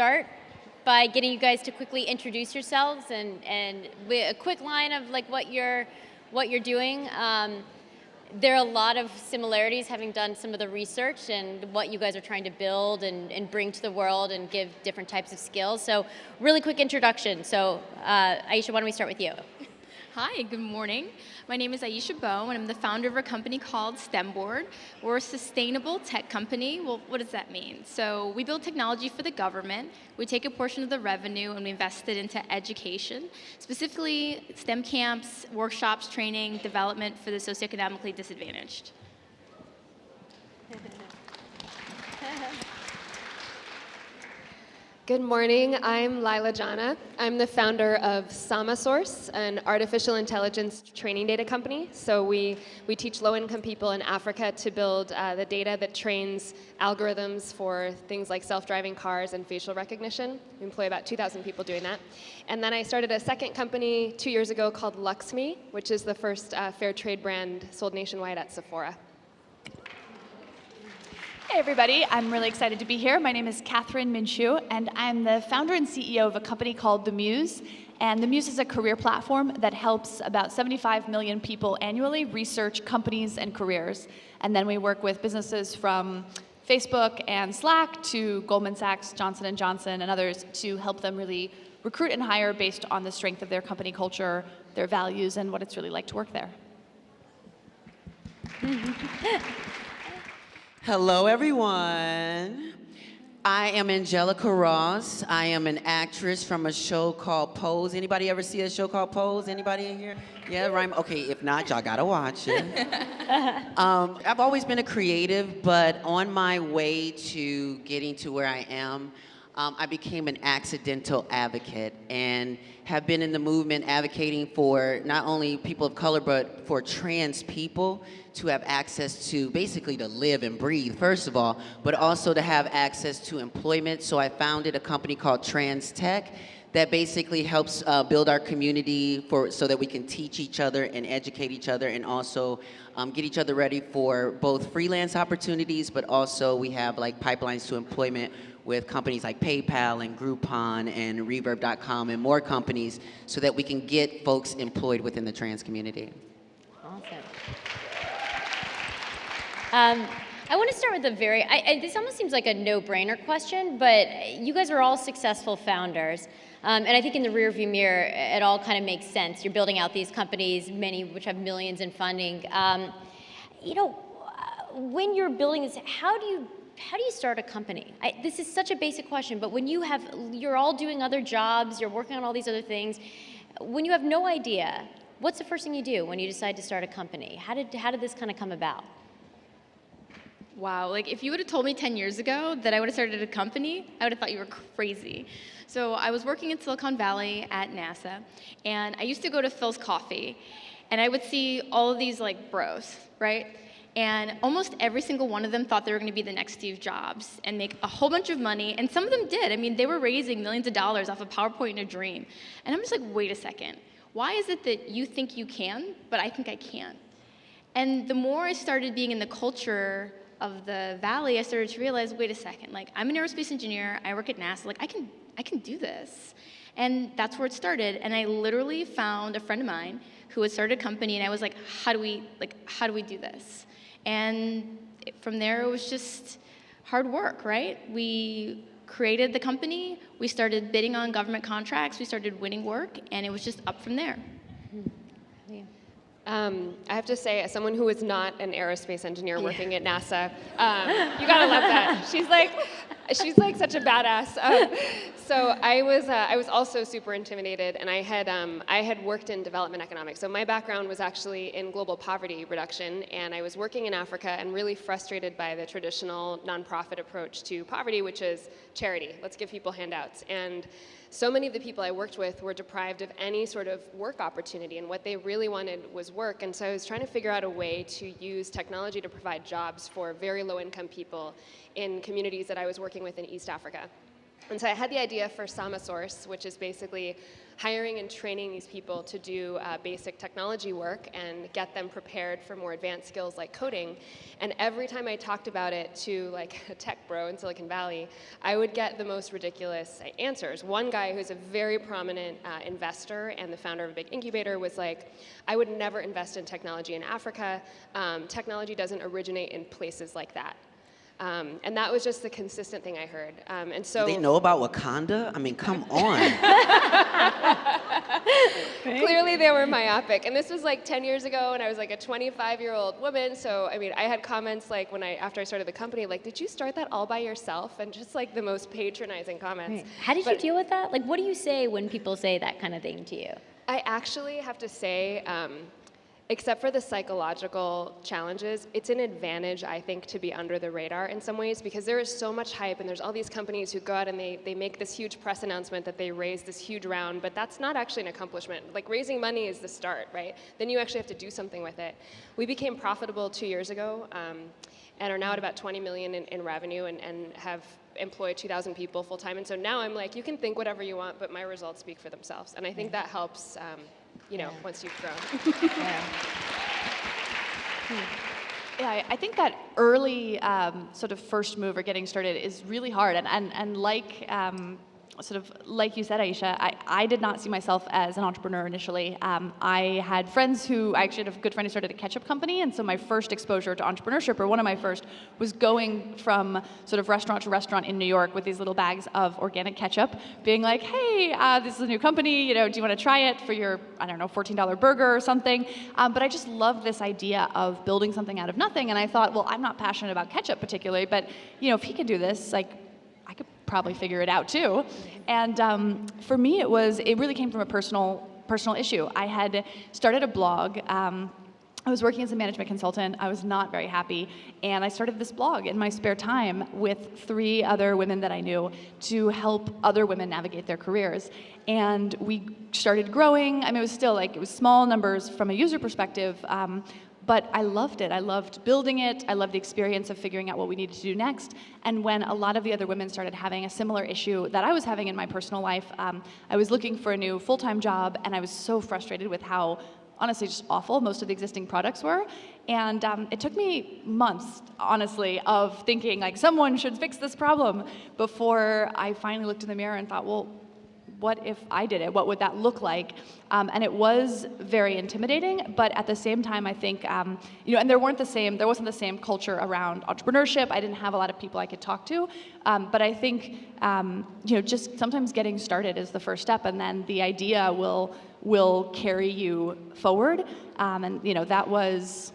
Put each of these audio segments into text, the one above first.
start by getting you guys to quickly introduce yourselves and with a quick line of like what you're doing. There are a lot of similarities, having done some of the research and what you guys are trying to build and bring to the world and give different types of skills. So really quick introduction. So Aisha, why don't we start with you? Hi, good morning. My name is Aisha Bowe, and I'm the founder of a company called STEMboard. We're a sustainable tech company. Well, what does that mean? So we build technology for the government. We take a portion of the revenue and we invest it into education, specifically STEM camps, workshops, training, development for the socioeconomically disadvantaged. Good morning, I'm Lila Jana. I'm the founder of SamaSource, an artificial intelligence training data company. So we teach low-income people in Africa to build the data that trains algorithms for things like self-driving cars and facial recognition. We employ about 2,000 people doing that. And then I started a second company 2 years ago called Luxme, which is the first fair trade brand sold nationwide at Sephora. Hey everybody, I'm really excited to be here. My name is Catherine Minshew, and I'm the founder and CEO of a company called The Muse. And The Muse is a career platform that helps about 75 million people annually research companies and careers. And then we work with businesses from Facebook and Slack to Goldman Sachs, Johnson & Johnson, and others to help them really recruit and hire based on the strength of their company culture, their values, and what it's really like to work there. Hello, everyone. I am Angelica Ross. I am an actress from a show called Pose. Anybody ever see a show called Pose? Anybody in here? Yeah, right. Okay, if not, y'all gotta watch it. I've always been a creative, but on my way to getting to where I am, I became an accidental advocate and have been in the movement advocating for not only people of color, but for trans people to have access to basically to live and breathe, first of all, but also to have access to employment. So I founded a company called Trans Tech that basically helps build our community so that we can teach each other and educate each other and also get each other ready for both freelance opportunities, but also we have like pipelines to employment with companies like PayPal and Groupon and Reverb.com and more companies so that we can get folks employed within the trans community. Awesome. I want to start with this almost seems like a no-brainer question, but you guys are all successful founders. And I think in the rearview mirror, it all kind of makes sense. You're building out these companies, many which have millions in funding. When you're building this, how do you start a company? This is such a basic question, but when you're all doing other jobs, you're working on all these other things, when you have no idea, what's the first thing you do when you decide to start a company? How did this kind of come about? Wow, like if you would have told me 10 years ago that I would have started a company, I would have thought you were crazy. So I was working in Silicon Valley at NASA, and I used to go to Phil's Coffee, and I would see all of these like bros, right? And almost every single one of them thought they were going to be the next Steve Jobs and make a whole bunch of money, and some of them did. I mean, they were raising millions of dollars off a PowerPoint and a dream. And I'm just like, wait a second. Why is it that you think you can, but I think I can't? And the more I started being in the culture of the Valley, I started to realize, wait a second, like I'm an aerospace engineer, I work at NASA, like I can do this. And that's where it started. And I literally found a friend of mine who had started a company, and I was like, how do we do this? And from there, it was just hard work, right? We created the company, we started bidding on government contracts, we started winning work, and it was just up from there. I have to say, as someone who is not an aerospace engineer working at NASA, you gotta love that. She's like such a badass. So I was also super intimidated, and I had worked in development economics. So my background was actually in global poverty reduction, and I was working in Africa and really frustrated by the traditional nonprofit approach to poverty, which is charity. Let's give people handouts. And so many of the people I worked with were deprived of any sort of work opportunity, and what they really wanted was work. And so I was trying to figure out a way to use technology to provide jobs for very low-income people in communities that I was working with in East Africa. And so I had the idea for Samasource, which is basically hiring and training these people to do basic technology work and get them prepared for more advanced skills like coding. And every time I talked about it to like a tech bro in Silicon Valley, I would get the most ridiculous answers. One guy who's a very prominent investor and the founder of a big incubator was like, I would never invest in technology in Africa. Technology doesn't originate in places like that. And that was just the consistent thing I heard. And so Do they know about Wakanda? I mean, come on. Clearly they were myopic. And this was like 10 years ago, and I was like a 25-year-old woman. So, I mean, I had comments like after I started the company, like, did you start that all by yourself? And just like the most patronizing comments. Right. How did you deal with that? Like, what do you say when people say that kind of thing to you? I actually have to say, except for the psychological challenges, it's an advantage, I think, to be under the radar in some ways, because there is so much hype, and there's all these companies who go out and they make this huge press announcement that they raised this huge round, but that's not actually an accomplishment. Like, raising money is the start, right? Then you actually have to do something with it. We became profitable 2 years ago, and are now at about 20 million in revenue, and have employed 2,000 people full time. And so now I'm like, you can think whatever you want, but my results speak for themselves. And I think that helps, once you've grown. Yeah, I think that early sort of first move or getting started is really hard. And like sort of like you said, Aisha, I did not see myself as an entrepreneur initially. I had friends I actually had a good friend who started a ketchup company, and so my first exposure to entrepreneurship, or one of my first, was going from sort of restaurant to restaurant in New York with these little bags of organic ketchup, being like, hey, this is a new company, do you want to try it for your, I don't know, $14 burger or something? But I just loved this idea of building something out of nothing, and I thought, well, I'm not passionate about ketchup particularly, but if he could do this, like, I could probably figure it out too. And for me, it really came from a personal issue. I had started a blog. I was working as a management consultant. I was not very happy, and I started this blog in my spare time with 3 other women that I knew to help other women navigate their careers. And we started growing. I mean, it was small numbers from a user perspective, but I loved it. I loved building it. I loved the experience of figuring out what we needed to do next. And when a lot of the other women started having a similar issue that I was having in my personal life, I was looking for a new full-time job, and I was so frustrated with how, honestly, just awful most of the existing products were. And it took me months, honestly, of thinking, like, someone should fix this problem before I finally looked in the mirror and thought, well, what if I did it? What would that look like? And it was very intimidating, but at the same time, I think, and there wasn't the same culture around entrepreneurship. I didn't have a lot of people I could talk to, but I think, just sometimes getting started is the first step, and then the idea will carry you forward. And that was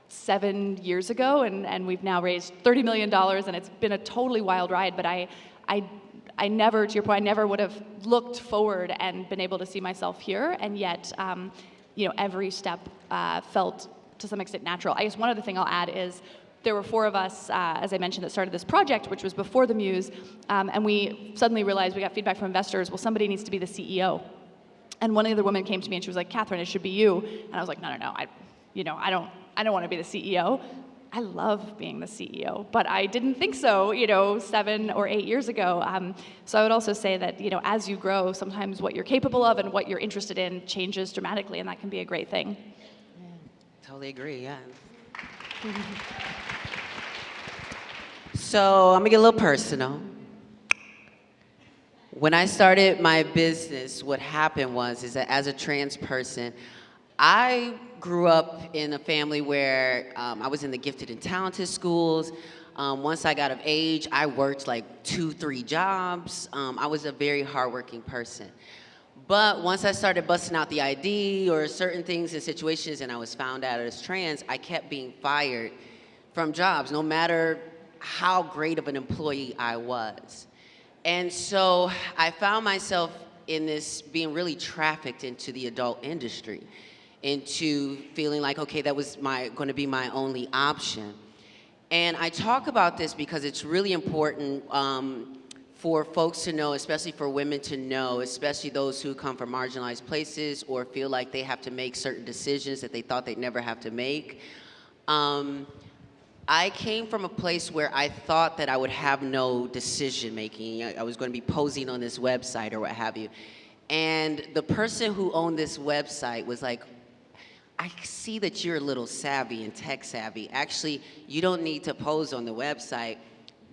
7 years ago, and we've now raised $30 million, and it's been a totally wild ride, but I never, to your point, I never would have looked forward and been able to see myself here, and yet, every step felt to some extent natural. I guess one other thing I'll add is there were 4 of us, as I mentioned, that started this project, which was before the Muse, and we suddenly realized we got feedback from investors, well, somebody needs to be the CEO. And one other woman came to me and she was like, Catherine, it should be you. And I was like, no, I don't want to be the CEO. I love being the CEO, but I didn't think so, 7 or 8 years ago. So I would also say that, as you grow, sometimes what you're capable of and what you're interested in changes dramatically, and that can be a great thing. Yeah, totally agree, yeah. So I'm gonna get a little personal. When I started my business, what happened is that as a trans person, I grew up in a family where I was in the gifted and talented schools. Once I got of age, I worked like 2-3 jobs. I was a very hardworking person. But once I started busting out the ID or certain things and situations and I was found out as trans, I kept being fired from jobs, no matter how great of an employee I was. And so I found myself in this being really trafficked into the adult industry, into feeling like, okay, that was going to be my only option. And I talk about this because it's really important for folks to know, especially for women to know, especially those who come from marginalized places or feel like they have to make certain decisions that they thought they'd never have to make. I came from a place where I thought that I would have no decision making. I was going to be posing on this website or what have you. And the person who owned this website was like, I see that you're a little savvy and tech savvy. Actually, you don't need to pose on the website.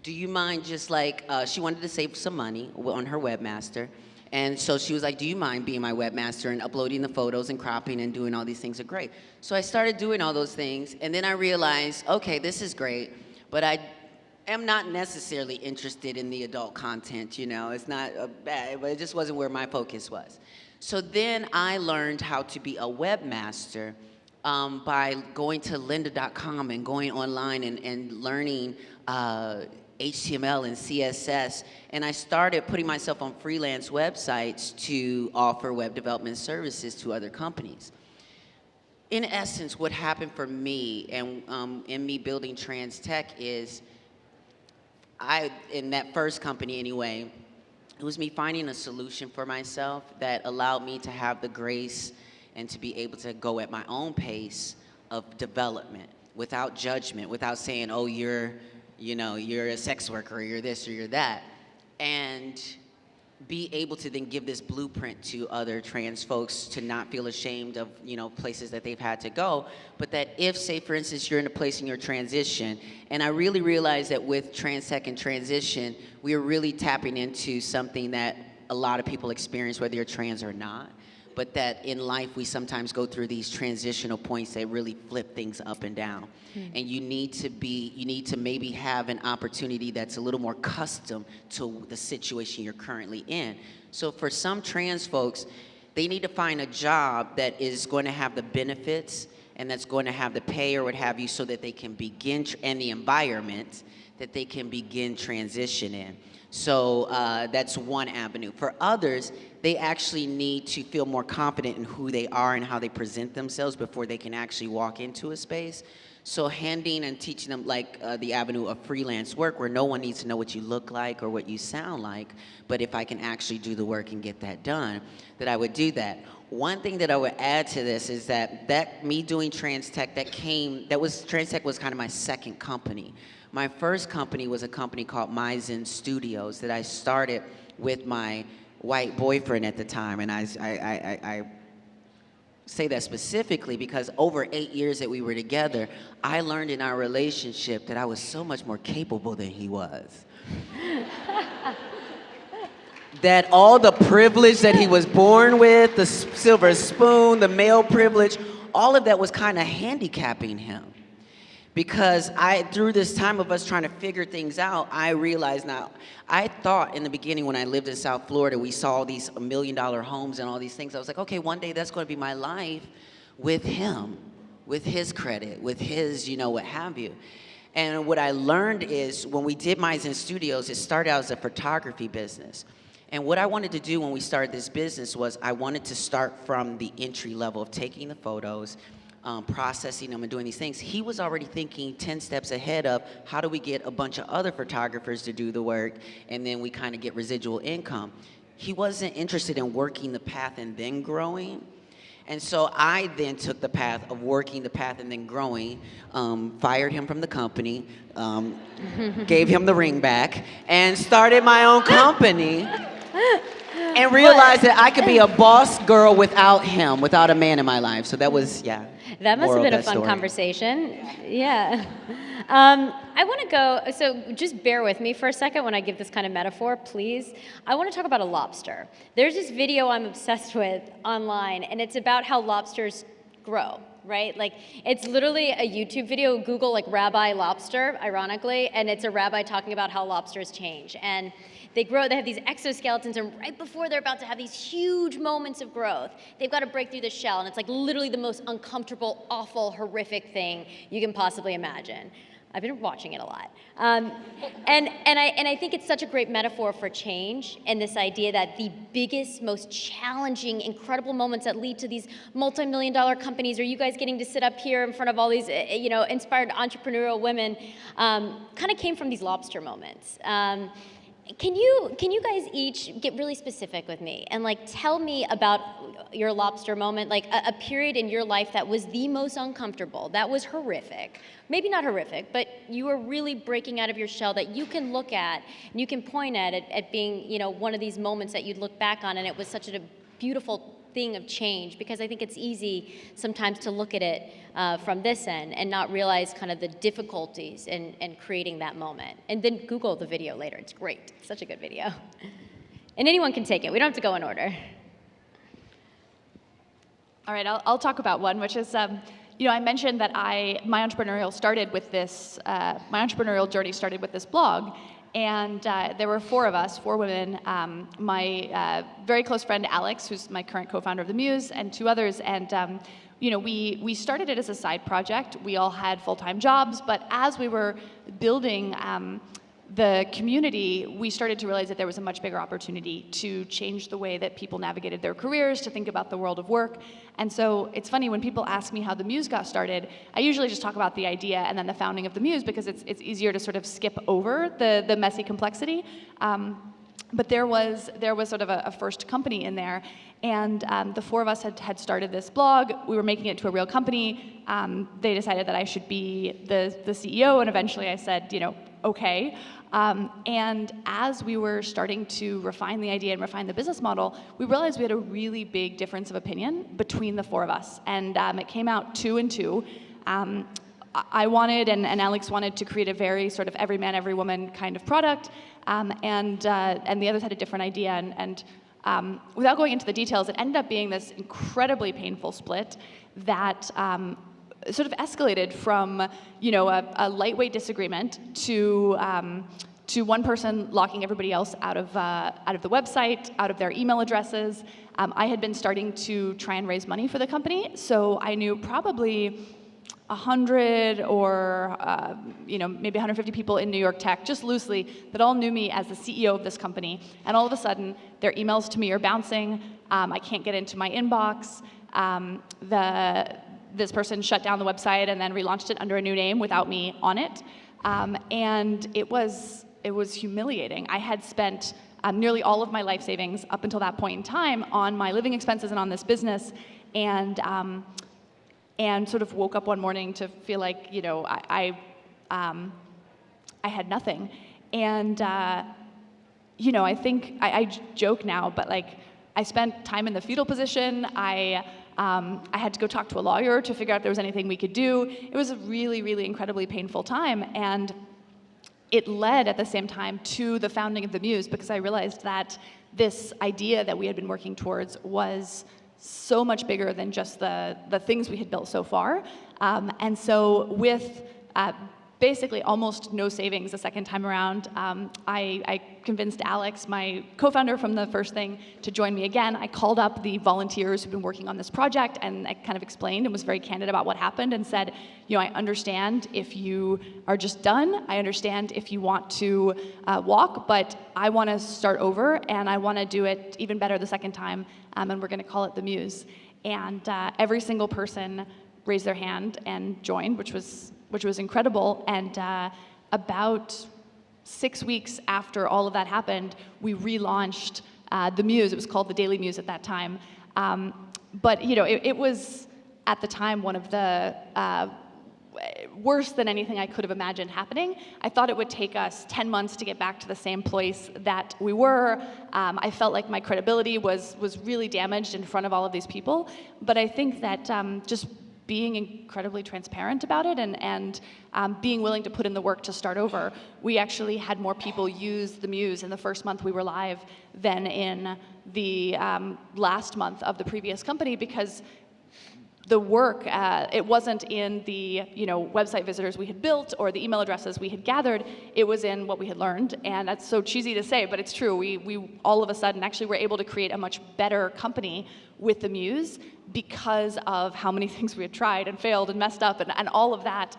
Do you mind just like, she wanted to save some money on her webmaster. And so she was like, do you mind being my webmaster and uploading the photos and cropping and doing all these things are great. So I started doing all those things, and then I realized, okay, this is great, but I am not necessarily interested in the adult content, you know? It's not bad, but it just wasn't where my focus was. So then I learned how to be a webmaster by going to lynda.com and going online and learning HTML and CSS, and I started putting myself on freelance websites to offer web development services to other companies. In essence, what happened for me and in me building Trans Tech is, in that first company anyway, it was me finding a solution for myself that allowed me to have the grace and to be able to go at my own pace of development without judgment, without saying, oh, you're a sex worker, or you're this, or you're that, and be able to then give this blueprint to other trans folks to not feel ashamed of, places that they've had to go, but that if, say, for instance, you're in a place in your transition, and I really realized that with Trans Tech and transition, we are really tapping into something that a lot of people experience, whether you're trans or not, but that in life we sometimes go through these transitional points that really flip things up and down. And you need to maybe have an opportunity that's a little more custom to the situation you're currently in. So for some trans folks, they need to find a job that is going to have the benefits and that's going to have the pay or what have you, so that they can begin, and the environment that they can begin transition in. So that's one avenue. For others, they actually need to feel more confident in who they are and how they present themselves before they can actually walk into a space. So handing and teaching them like the avenue of freelance work, where no one needs to know what you look like or what you sound like, but if I can actually do the work and get that done, that I would do that. One thing that I would add to this is that me doing Trans Tech, Trans Tech was kind of my second company. My first company was a company called Maizen Studios that I started with my white boyfriend at the time, and I say that specifically because over 8 years that we were together, I learned in our relationship that I was so much more capable than he was. That all the privilege that he was born with, the silver spoon, the male privilege, all of that was kind of handicapping him. Because through this time of us trying to figure things out, I realized now, I thought in the beginning when I lived in South Florida, we saw these $1 million homes and all these things. I was like, okay, one day that's going to be my life with him, with his credit, with his, what have you. And what I learned is when we did Maizen Studios, it started out as a photography business. And what I wanted to do when we started this business was I wanted to start from the entry level of taking the photos, processing them and doing these things. He was already thinking 10 steps ahead of how do we get a bunch of other photographers to do the work, and then we kind of get residual income. He wasn't interested in working the path and then growing. And so I then took the path of working the path and then growing, fired him from the company, gave him the ring back, and started my own company. And realized that I could be a boss girl without him, without a man in my life. So that was, That must have been a fun story. Conversation. Yeah. I want to go, so just bear with me for a second when I give this kind of metaphor, please. I want to talk about a lobster. There's this video I'm obsessed with online, and it's about how lobsters grow, right? Like, it's literally a YouTube video. Google, like, Rabbi Lobster, ironically, and it's a rabbi talking about how lobsters change. And they grow, they have these exoskeletons, and right before they're about to have these huge moments of growth, they've got to break through the shell, and it's like literally the most uncomfortable, awful, horrific thing you can possibly imagine. I've been watching it a lot. And I think it's such a great metaphor for change, and this idea that the biggest, most challenging, incredible moments that lead to these multi-million-dollar companies, or you guys getting to sit up here in front of all these inspired entrepreneurial women, kind of came from these lobster moments. Can you guys each get really specific with me and like tell me about your Lobster moment, like a period in your life that was the most uncomfortable, that was horrific. Maybe not horrific, but you were really breaking out of your shell that you can look at and you can point at it at being, you know, one of these moments that you'd look back on and it was such a beautiful thing of change, because I think it's easy sometimes to look at it from this end and not realize kind of the difficulties in creating that moment. And then Google the video later, it's great, it's such a good video. And anyone can take it, we don't have to go in order. All right, I'll talk about one, which is, you know, I mentioned that my entrepreneurial journey started with this blog, and there were 4 of us, 4 women, my very close friend Alex, who's my current co-founder of The Muse, and 2 others, and you know, we started it as a side project. We all had full-time jobs, but as we were building the community, we started to realize that there was a much bigger opportunity to change the way that people navigated their careers, to think about the world of work. And so it's funny, when people ask me how The Muse got started, I usually just talk about the idea and then the founding of The Muse, because it's easier to sort of skip over the messy complexity. But there was sort of a first company in there, and the 4 of us had started this blog. We were making it to a real company. They decided that I should be the CEO, and eventually I said, you know, okay. And as we were starting to refine the idea and refine the business model, we realized we had a really big difference of opinion between the 4 of us, and it came out 2 and 2. I wanted, and Alex wanted, to create a very sort of every man, every woman kind of product, and the others had a different idea. And without going into the details, it ended up being this incredibly painful split that sort of escalated from, you know, a lightweight disagreement to one person locking everybody else out of the website, out of their email addresses. I had been starting to try and raise money for the company, so I knew probably 100 or you know, maybe 150 people in New York tech, just loosely, that all knew me as the CEO of this company. And all of a sudden, their emails to me are bouncing. I can't get into my inbox. This person shut down the website and then relaunched it under a new name without me on it. And it was humiliating. I had spent nearly all of my life savings up until that point in time on my living expenses and on this business, and sort of woke up one morning to feel like, you know, I had nothing. And you know, I think I joke now, but like, I spent time in the fetal position. I had to go talk to a lawyer to figure out if there was anything we could do. It was a really, really incredibly painful time, and it led at the same time to the founding of The Muse, because I realized that this idea that we had been working towards was so much bigger than just the things we had built so far. And so with basically almost no savings the second time around, I convinced Alex, my co-founder from the first thing, to join me again. I called up the volunteers who've been working on this project, and I kind of explained and was very candid about what happened, and said, you know, I understand if you are just done. I understand if you want to walk, but I want to start over, and I want to do it even better the second time, and we're going to call it The Muse. And every single person raised their hand and joined, which was incredible. And about 6 weeks after all of that happened, we relaunched The Muse. It was called The Daily Muse at that time. But you know, it was at the time one of the worse than anything I could have imagined happening. I thought it would take us 10 months to get back to the same place that we were. I felt like my credibility was really damaged in front of all of these people. But I think that just being incredibly transparent about it and being willing to put in the work to start over. We actually had more people use The Muse in the first month we were live than in the last month of the previous company, because the work, it wasn't in the website visitors we had built or the email addresses we had gathered. It was in what we had learned, and that's so cheesy to say, but it's true. We all of a sudden actually were able to create a much better company with The Muse because of how many things we had tried and failed and messed up and all of that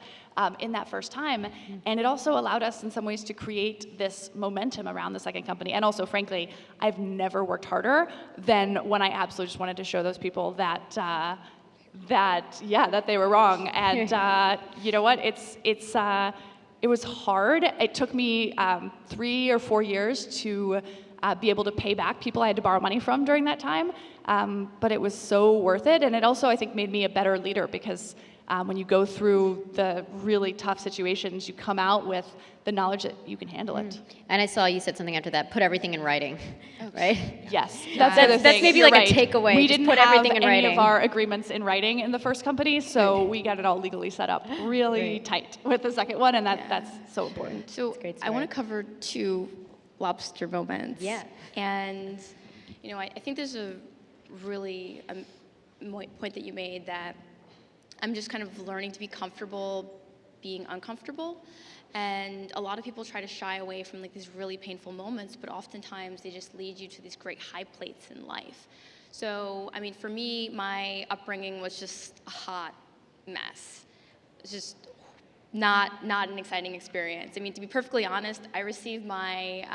in that first time. And it also allowed us in some ways to create this momentum around the second company. And also, frankly, I've never worked harder than when I absolutely just wanted to show those people that they were wrong. And you know what? It was hard. It took me 3 or 4 years to be able to pay back people I had to borrow money from during that time. But it was so worth it. And it also, I think, made me a better leader because when you go through the really tough situations, you come out with the knowledge that you can handle it. And I saw you said something after that, put everything in writing, right? Yes, That's the other thing. maybe You're like a right. takeaway, We just didn't put have everything in any writing. of our agreements in writing in the first company, so we got it all legally set up really tight with the second one, and that's so important. So great I want story. to cover 2 lobster moments. Yeah. And, I think there's a really point that you made that I'm just kind of learning to be comfortable being uncomfortable. And a lot of people try to shy away from like these really painful moments, but oftentimes they just lead you to these great high plates in life. So, I mean, for me, my upbringing was just a hot mess. It's just not an exciting experience. I mean, to be perfectly honest, I received my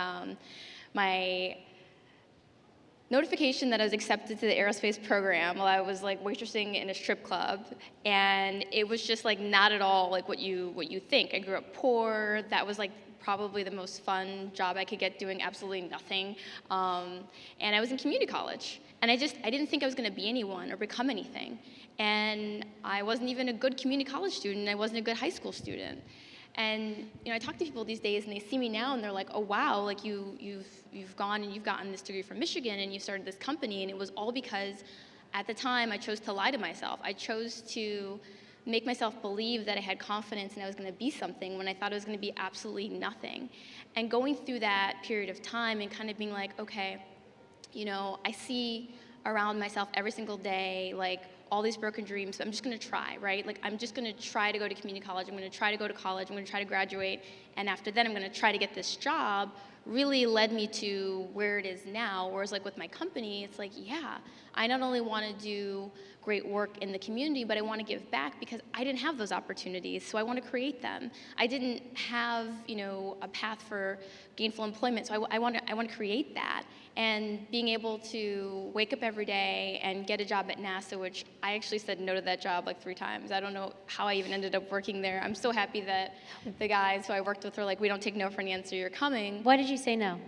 notification that I was accepted to the aerospace program while I was like waitressing in a strip club, and it was just like not at all like what you think. I grew up poor. That was like probably the most fun job I could get doing absolutely nothing, and I was in community college, and I didn't think I was going to be anyone or become anything, and I wasn't even a good community college student. I wasn't a good high school student. And I talk to people these days, and they see me now, and they're like, "Oh wow, like you've gone and you've gotten this degree from Michigan, and you started this company." And it was all because, at the time, I chose to lie to myself. I chose to make myself believe that I had confidence and I was going to be something when I thought I was going to be absolutely nothing. And going through that period of time and kind of being like, okay, I see around myself every single day, like all these broken dreams, so I'm just gonna try, right? Like I'm just gonna try to go to community college, I'm gonna try to go to college, I'm gonna try to graduate, and after that I'm gonna try to get this job, really led me to where it is now, whereas like with my company, it's like, yeah, I not only wanna do great work in the community, but I wanna give back because I didn't have those opportunities, so I wanna create them. I didn't have, a path for gainful employment, so I wanna create that. And being able to wake up every day and get a job at NASA, which I actually said no to that job like 3 times. I don't know how I even ended up working there. I'm so happy that the guys who I worked with were like, we don't take no for an answer, you're coming. Why did you say no?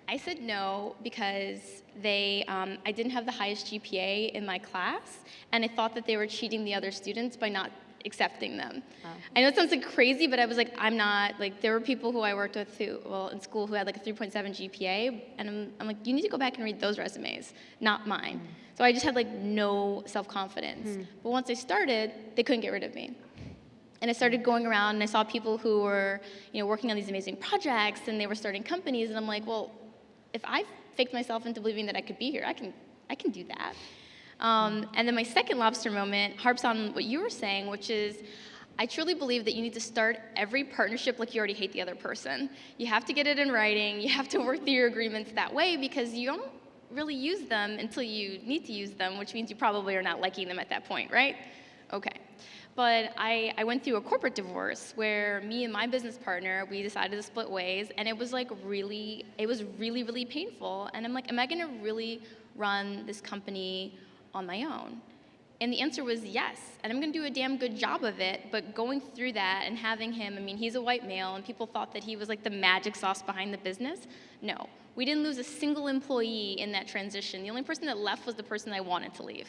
I said no because I didn't have the highest GPA in my class, and I thought that they were cheating the other students by not accepting them. Wow. I know it sounds like crazy, but I was like, I'm not, like, there were people who I worked with in school who had like a 3.7 GPA, and I'm like, you need to go back and read those resumes, not mine. So I just had like no self-confidence. But once I started, they couldn't get rid of me. And I started going around and I saw people who were, working on these amazing projects and they were starting companies, and I'm like, well, if I faked myself into believing that I could be here, I can do that. And then my second lobster moment harps on what you were saying, which is I truly believe that you need to start every partnership like you already hate the other person. You have to get it in writing. You have to work through your agreements that way because you don't really use them until you need to use them, which means you probably are not liking them at that point, right? Okay. But I went through a corporate divorce where me and my business partner, we decided to split ways, and it was really, really painful. And I'm like, am I gonna really run this company on my own? And the answer was yes, and I'm gonna do a damn good job of it, but going through that and having him, I mean, he's a white male, and people thought that he was like the magic sauce behind the business. No, we didn't lose a single employee in that transition. The only person that left was the person I wanted to leave.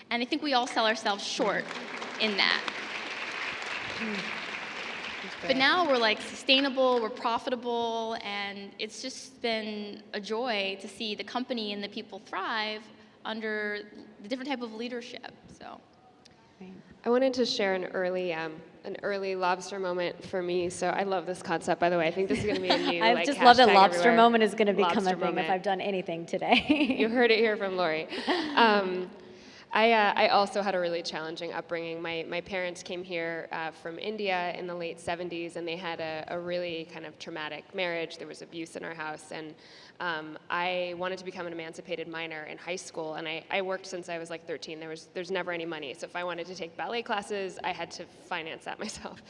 And I think we all sell ourselves short in that. But now we're like sustainable, we're profitable, and it's just been a joy to see the company and the people thrive under the different type of leadership. So, I wanted to share an early lobster moment for me. So I love this concept, by the way. I think this is going to be a new I like, just love that hashtag lobster everywhere. moment is going to become Lobster a thing moment. if I've done anything today. You heard it here from Lori. I also had a really challenging upbringing. My parents came here from India in the late 70s, and they had a really kind of traumatic marriage. There was abuse in our house, and I wanted to become an emancipated minor in high school, and I worked since I was like 13. There's never any money, so if I wanted to take ballet classes, I had to finance that myself,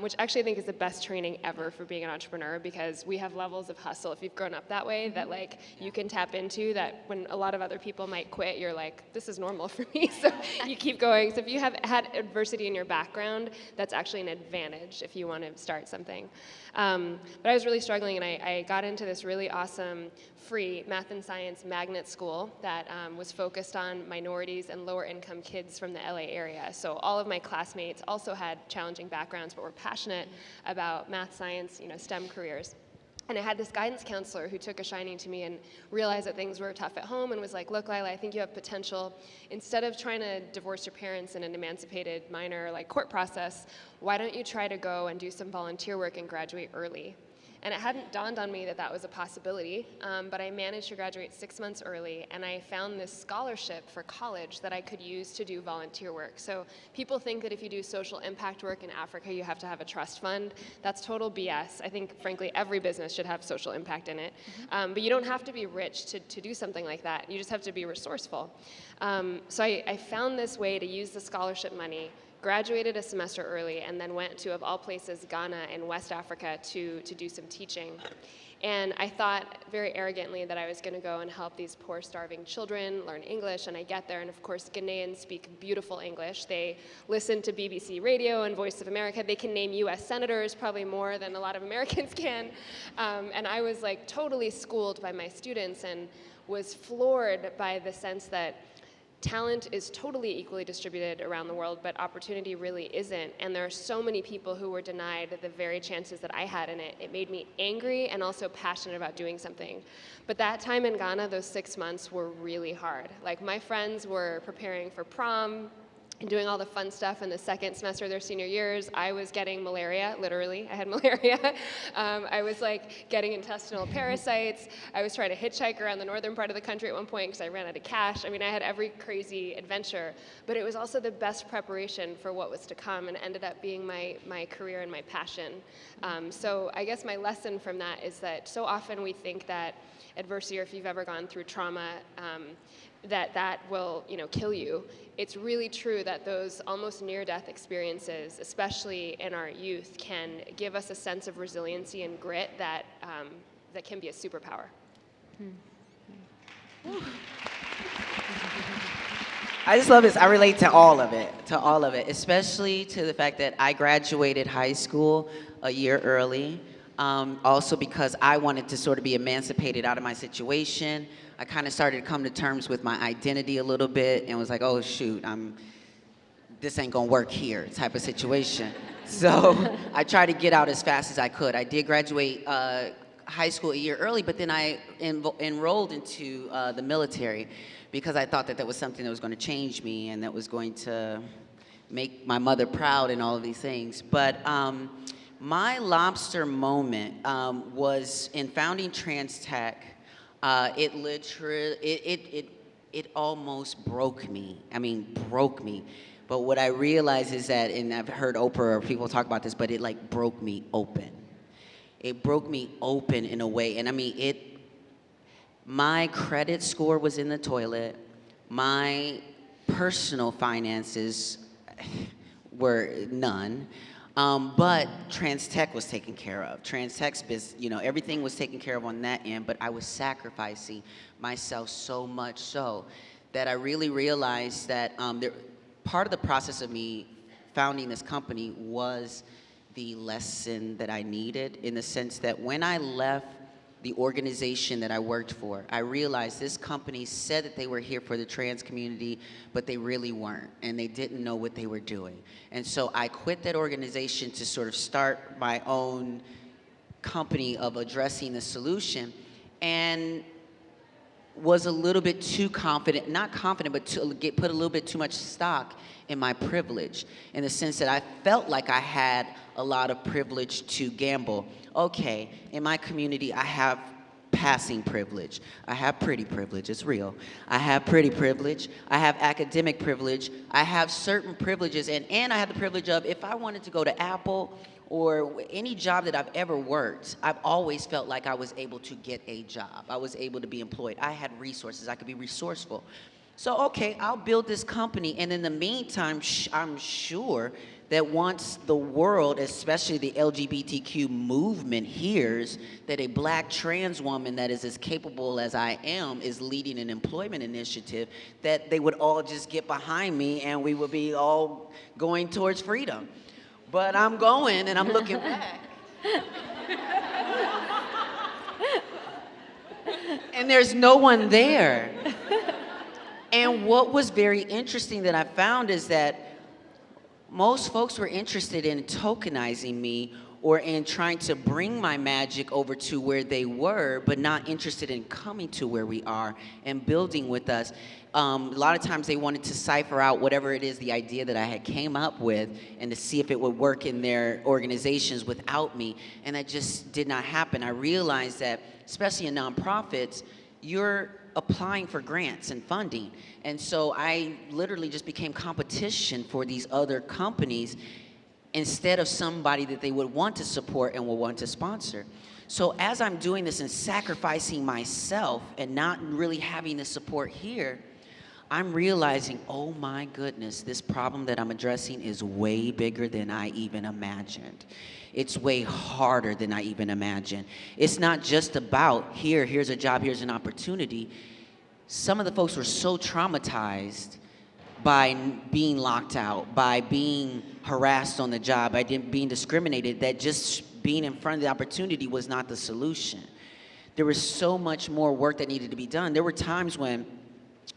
which actually I think is the best training ever for being an entrepreneur, because we have levels of hustle if you've grown up that way that like you can tap into, that when a lot of other people might quit, you're like, this is normal for me, so you keep going. So if you have had adversity in your background, that's actually an advantage if you want to start something. But I was really struggling, and I got into this really awesome free math and science magnet school that was focused on minorities and lower income kids from the LA area. So all of my classmates also had challenging backgrounds, but were passionate about math, science, STEM careers. And I had this guidance counselor who took a shining to me and realized that things were tough at home and was like, look, Lila, I think you have potential. Instead of trying to divorce your parents in an emancipated minor like court process, why don't you try to go and do some volunteer work and graduate early? And it hadn't dawned on me that that was a possibility, but I managed to graduate 6 months early, and I found this scholarship for college that I could use to do volunteer work. So people think that if you do social impact work in Africa, you have to have a trust fund. That's total BS. I think, frankly, every business should have social impact in it. But you don't have to be rich to do something like that. You just have to be resourceful. So I found this way to use the scholarship money, graduated a semester early, and then went to, of all places, Ghana in West Africa to do some teaching. And I thought very arrogantly that I was going to go and help these poor, starving children learn English, and I get there, and of course, Ghanaians speak beautiful English. They listen to BBC Radio and Voice of America. They can name US senators probably more than a lot of Americans can. And I was like totally schooled by my students and was floored by the sense that talent is totally equally distributed around the world, but opportunity really isn't. And there are so many people who were denied the very chances that I had in it. It made me angry and also passionate about doing something. But that time in Ghana, those 6 months were really hard. Like, my friends were preparing for prom and doing all the fun stuff in the second semester of their senior years. I was getting malaria, literally. I had malaria. I was like getting intestinal parasites. I was trying to hitchhike around the northern part of the country at one point because I ran out of cash. I mean, I had every crazy adventure, but it was also the best preparation for what was to come, and ended up being my career and my passion. So I guess my lesson from that is that so often we think that adversity, or if you've ever gone through trauma, that will kill you. It's really true that those almost near-death experiences, especially in our youth, can give us a sense of resiliency and grit that can be a superpower. I just love this. I relate to all of it, especially to the fact that I graduated high school a year early. Also because I wanted to sort of be emancipated out of my situation. I kind of started to come to terms with my identity a little bit and was like, oh shoot, this ain't gonna work here type of situation. So I tried to get out as fast as I could. I did graduate high school a year early, but then I enrolled into the military because I thought that that was something that was going to change me and that was going to make my mother proud and all of these things. But my Lobster moment was in founding Trans Tech. It literally, it almost broke me. I mean, broke me. But what I realized is that, and I've heard Oprah or people talk about this, but it like broke me open. It broke me open in a way, and I mean, my credit score was in the toilet. My personal finances were none. But Trans Tech was taken care of. Trans Tech's business, everything was taken care of on that end, but I was sacrificing myself so much so that I really realized that part of the process of me founding this company was the lesson that I needed, in the sense that when I left the organization that I worked for, I realized this company said that they were here for the trans community, but they really weren't, and they didn't know what they were doing. And so I quit that organization to sort of start my own company of addressing the solution, and was a little bit too confident, not confident, but put a little bit too much stock in my privilege, in the sense that I felt like I had a lot of privilege to gamble. Okay, in my community, I have passing privilege. I have pretty privilege, it's real. I have pretty privilege. I have academic privilege. I have certain privileges, and I have the privilege of, if I wanted to go to Apple or any job that I've ever worked, I've always felt like I was able to get a job. I was able to be employed. I had resources. I could be resourceful. So, okay, I'll build this company, and in the meantime, I'm sure that once the world, especially the LGBTQ movement, hears that a black trans woman that is as capable as I am is leading an employment initiative, that they would all just get behind me and we would be all going towards freedom. But I'm going and I'm looking back. And there's no one there. And what was very interesting that I found is that most folks were interested in tokenizing me or in trying to bring my magic over to where they were, but not interested in coming to where we are and building with us. A lot of times they wanted to cipher out whatever it is, the idea that I had came up with, and to see if it would work in their organizations without me, and that just did not happen. I realized that, especially in nonprofits, you're applying for grants and funding. And so I literally just became competition for these other companies instead of somebody that they would want to support and would want to sponsor. So as I'm doing this and sacrificing myself and not really having the support here, I'm realizing, oh my goodness, this problem that I'm addressing is way bigger than I even imagined. It's way harder than I even imagined. It's not just about here's a job, here's an opportunity. Some of the folks were so traumatized by being locked out, by being harassed on the job, by being discriminated, that just being in front of the opportunity was not the solution. There was so much more work that needed to be done. There were times when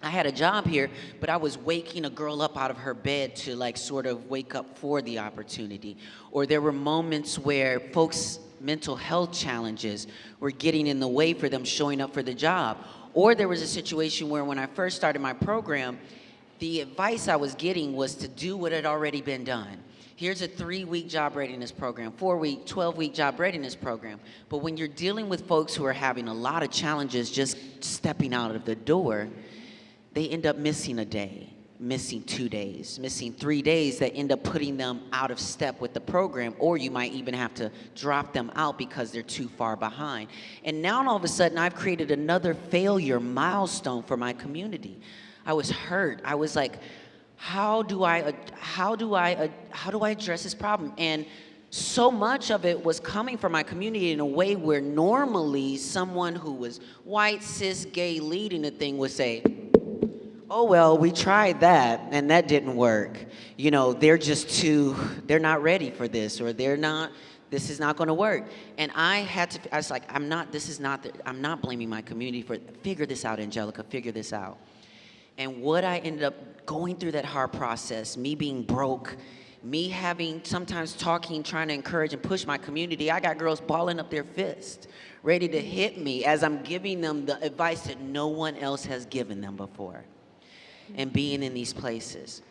I had a job here, but I was waking a girl up out of her bed to like sort of wake up for the opportunity. Or there were moments where folks' mental health challenges were getting in the way for them showing up for the job. Or there was a situation where when I first started my program, the advice I was getting was to do what had already been done. Here's a 3-week job readiness program, 4-week, 12-week job readiness program. But when you're dealing with folks who are having a lot of challenges just stepping out of the door, they end up missing a day, missing 2 days, missing 3 days that end up putting them out of step with the program, or you might even have to drop them out because they're too far behind. And now all of a sudden I've created another failure milestone for my community. I was hurt. I was like, how do I address this problem? And so much of it was coming from my community in a way where normally someone who was white, cis, gay leading the thing would say, oh, well, we tried that and that didn't work. You know, they're not ready for this, or this is not gonna work. And I was like, I'm not blaming my community for it. Figure this out, Angelica, figure this out. And what I ended up going through that hard process, me being broke, me having sometimes trying to encourage and push my community, I got girls balling up their fists, ready to hit me as I'm giving them the advice that no one else has given them before, and being in these places.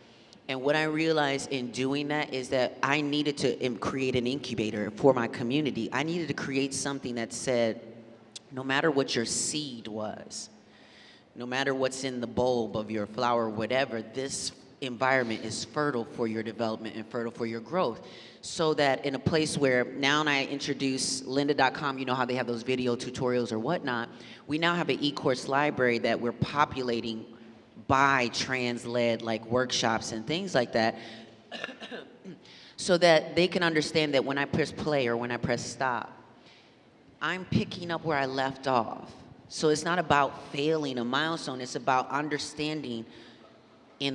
And what I realized in doing that is that I needed to create an incubator for my community. I needed to create something that said, no matter what your seed was, no matter what's in the bulb of your flower, whatever, this environment is fertile for your development and fertile for your growth. So that in a place where now I introduce lynda.com, you know how they have those video tutorials or whatnot, we now have an e-course library that we're populating by trans-led like workshops and things like that, so that they can understand that when I press play or when I press stop, I'm picking up where I left off. So it's not about failing a milestone, it's about understanding in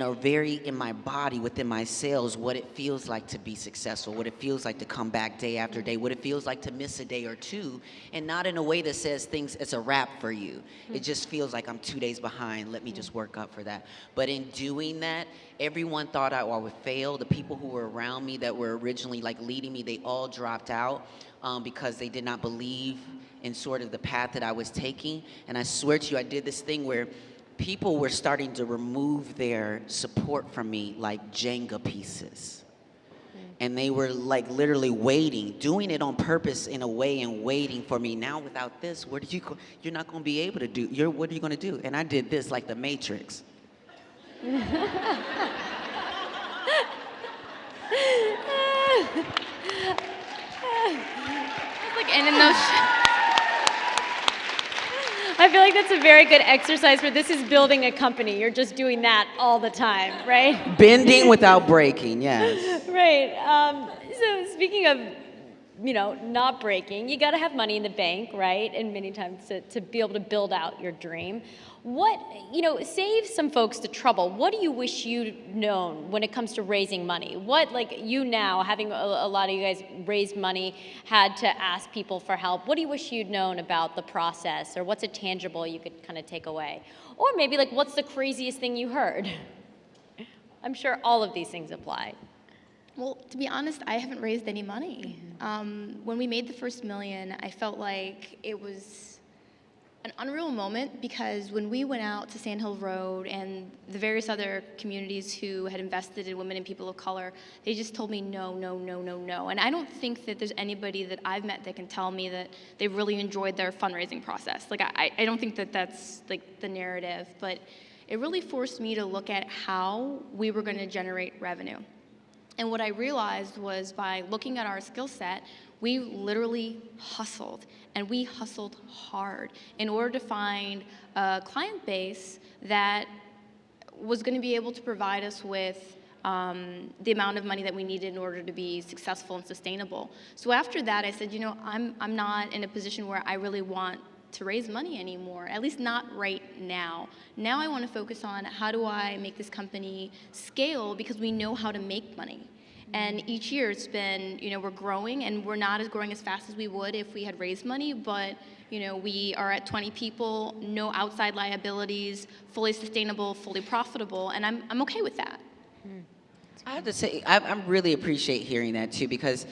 my body, within my cells, what it feels like to be successful, what it feels like to come back day after day, what it feels like to miss a day or two, and not in a way that says it's a wrap for you. It just feels like I'm 2 days behind, let me just work up for that. But in doing that, everyone thought I would fail. The people who were around me that were originally like leading me, they all dropped out because they did not believe in sort of the path that I was taking. And I swear to you, I did this thing where people were starting to remove their support from me like Jenga pieces. And they were like literally waiting, doing it on purpose in a way and waiting for me. Now without this, you're not gonna be able to do, what are you gonna do? And I did this like the Matrix. Like, and in those. I feel like that's a very good exercise for this is building a company. You're just doing that all the time, right? Bending without breaking, yes. Right. So speaking of, not breaking, you got to have money in the bank, right? And many times to be able to build out your dream. What, save some folks the trouble. What do you wish you'd known when it comes to raising money? What, like you now, having a lot of you guys raised money, had to ask people for help. What do you wish you'd known about the process, or what's a tangible you could kind of take away? Or maybe like, what's the craziest thing you heard? I'm sure all of these things apply. Well, to be honest, I haven't raised any money. When we made the first million, I felt like it was an unreal moment, because when we went out to Sand Hill Road and the various other communities who had invested in women and people of color, they just told me no, no, no, no, no. And I don't think that there's anybody that I've met that can tell me that they really enjoyed their fundraising process. Like, I don't think that that's like the narrative, but it really forced me to look at how we were going to generate revenue. And what I realized was, by looking at our skill set, we literally hustled, and we hustled hard in order to find a client base that was going to be able to provide us with the amount of money that we needed in order to be successful and sustainable. So after that, I said, I'm not in a position where I really want to raise money anymore, at least not right now. Now I want to focus on, how do I make this company scale, because we know how to make money. And each year it's been, we're growing, and we're not growing as fast as we would if we had raised money, but we are at 20 people, no outside liabilities, fully sustainable, fully profitable, and I'm okay with that. I have to say, I really appreciate hearing that too, because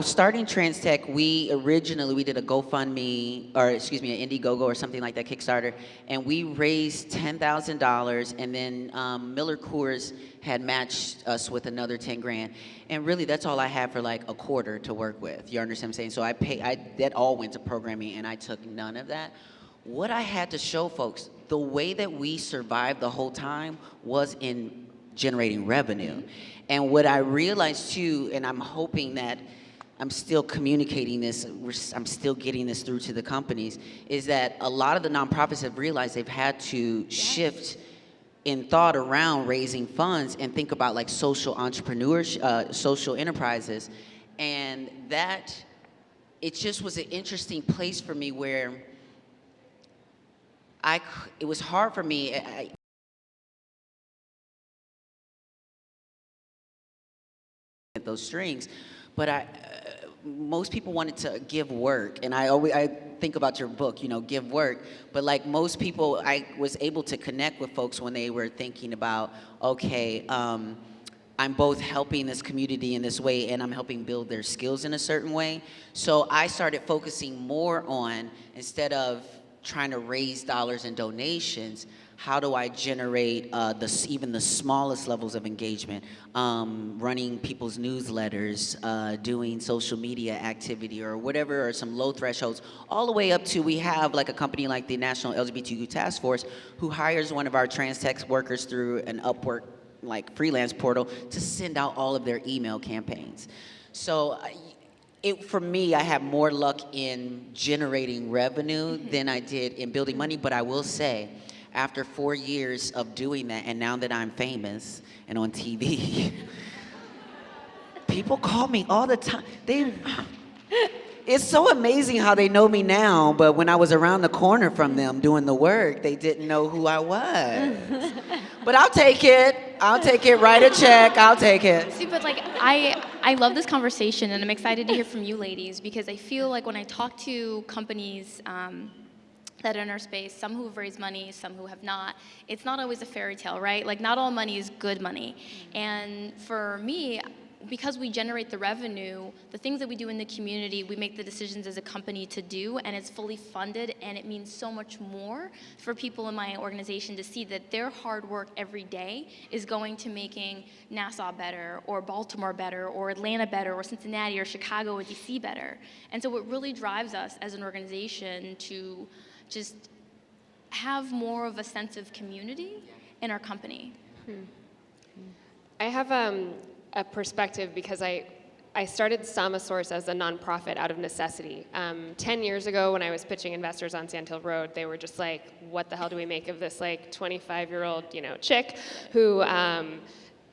starting TransTech, we did a GoFundMe, or excuse me, an Indiegogo or something like that, Kickstarter, and we raised $10,000, and then Miller Coors had matched us with another 10 grand, and really that's all I had for like a quarter to work with. You understand what I'm saying? So that all went to programming, and I took none of that. What I had to show folks, the way that we survived the whole time was in generating revenue. And what I realized too, and I'm hoping that I'm still communicating this, I'm still getting this through to the companies, is that a lot of the nonprofits have realized they've had to shift in thought around raising funds and think about like social entrepreneurship, social enterprises. And that, it just was an interesting place for me where it was hard for me. Those strings, but most people wanted to give work, and I think about your book, give work, but like most people, I was able to connect with folks when they were thinking about, okay, I'm both helping this community in this way, and I'm helping build their skills in a certain way. So I started focusing more on, instead of trying to raise dollars and donations, how do I generate even the smallest levels of engagement, running people's newsletters, doing social media activity or whatever, or some low thresholds, all the way up to, we have like a company like the National LGBTQ Task Force who hires one of our TransTech workers through an Upwork like freelance portal to send out all of their email campaigns. So for me, I have more luck in generating revenue than I did in building money, but I will say, after 4 years of doing that, and now that I'm famous and on TV, people call me all the time. It's so amazing how they know me now, but when I was around the corner from them doing the work, they didn't know who I was. But I'll take it. Write a check. I'll take it. See, but like, I love this conversation, and I'm excited to hear from you ladies, because I feel like when I talk to companies that are in our space, some who have raised money, some who have not, it's not always a fairy tale, right? Like, not all money is good money. And for me, because we generate the revenue, the things that we do in the community, we make the decisions as a company to do, and it's fully funded, and it means so much more for people in my organization to see that their hard work every day is going to making Nassau better, or Baltimore better, or Atlanta better, or Cincinnati, or Chicago, or DC better. And so it really drives us as an organization to just have more of a sense of community in our company. I have a perspective, because I started Samasource as a nonprofit out of necessity. 10 years ago, when I was pitching investors on Sand Hill Road, they were just like, what the hell do we make of this like 25-year-old, chick who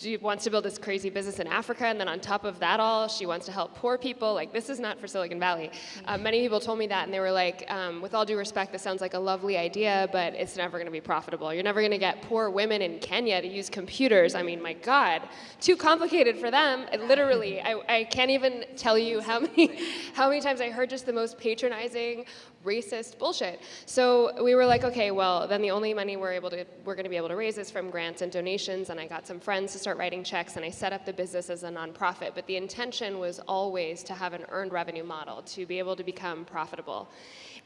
she wants to build this crazy business in Africa, and then on top of that all, she wants to help poor people. Like, this is not for Silicon Valley. Many people told me that, and they were like, with all due respect, this sounds like a lovely idea, but it's never gonna be profitable. You're never gonna get poor women in Kenya to use computers. I mean, my God, too complicated for them. Literally, I can't even tell you how many times I heard just the most patronizing, racist bullshit. So we were like, okay, well, then the only money we're gonna be able to raise is from grants and donations, and I got some friends to start writing checks, and I set up the business as a nonprofit. But the intention was always to have an earned revenue model, to be able to become profitable.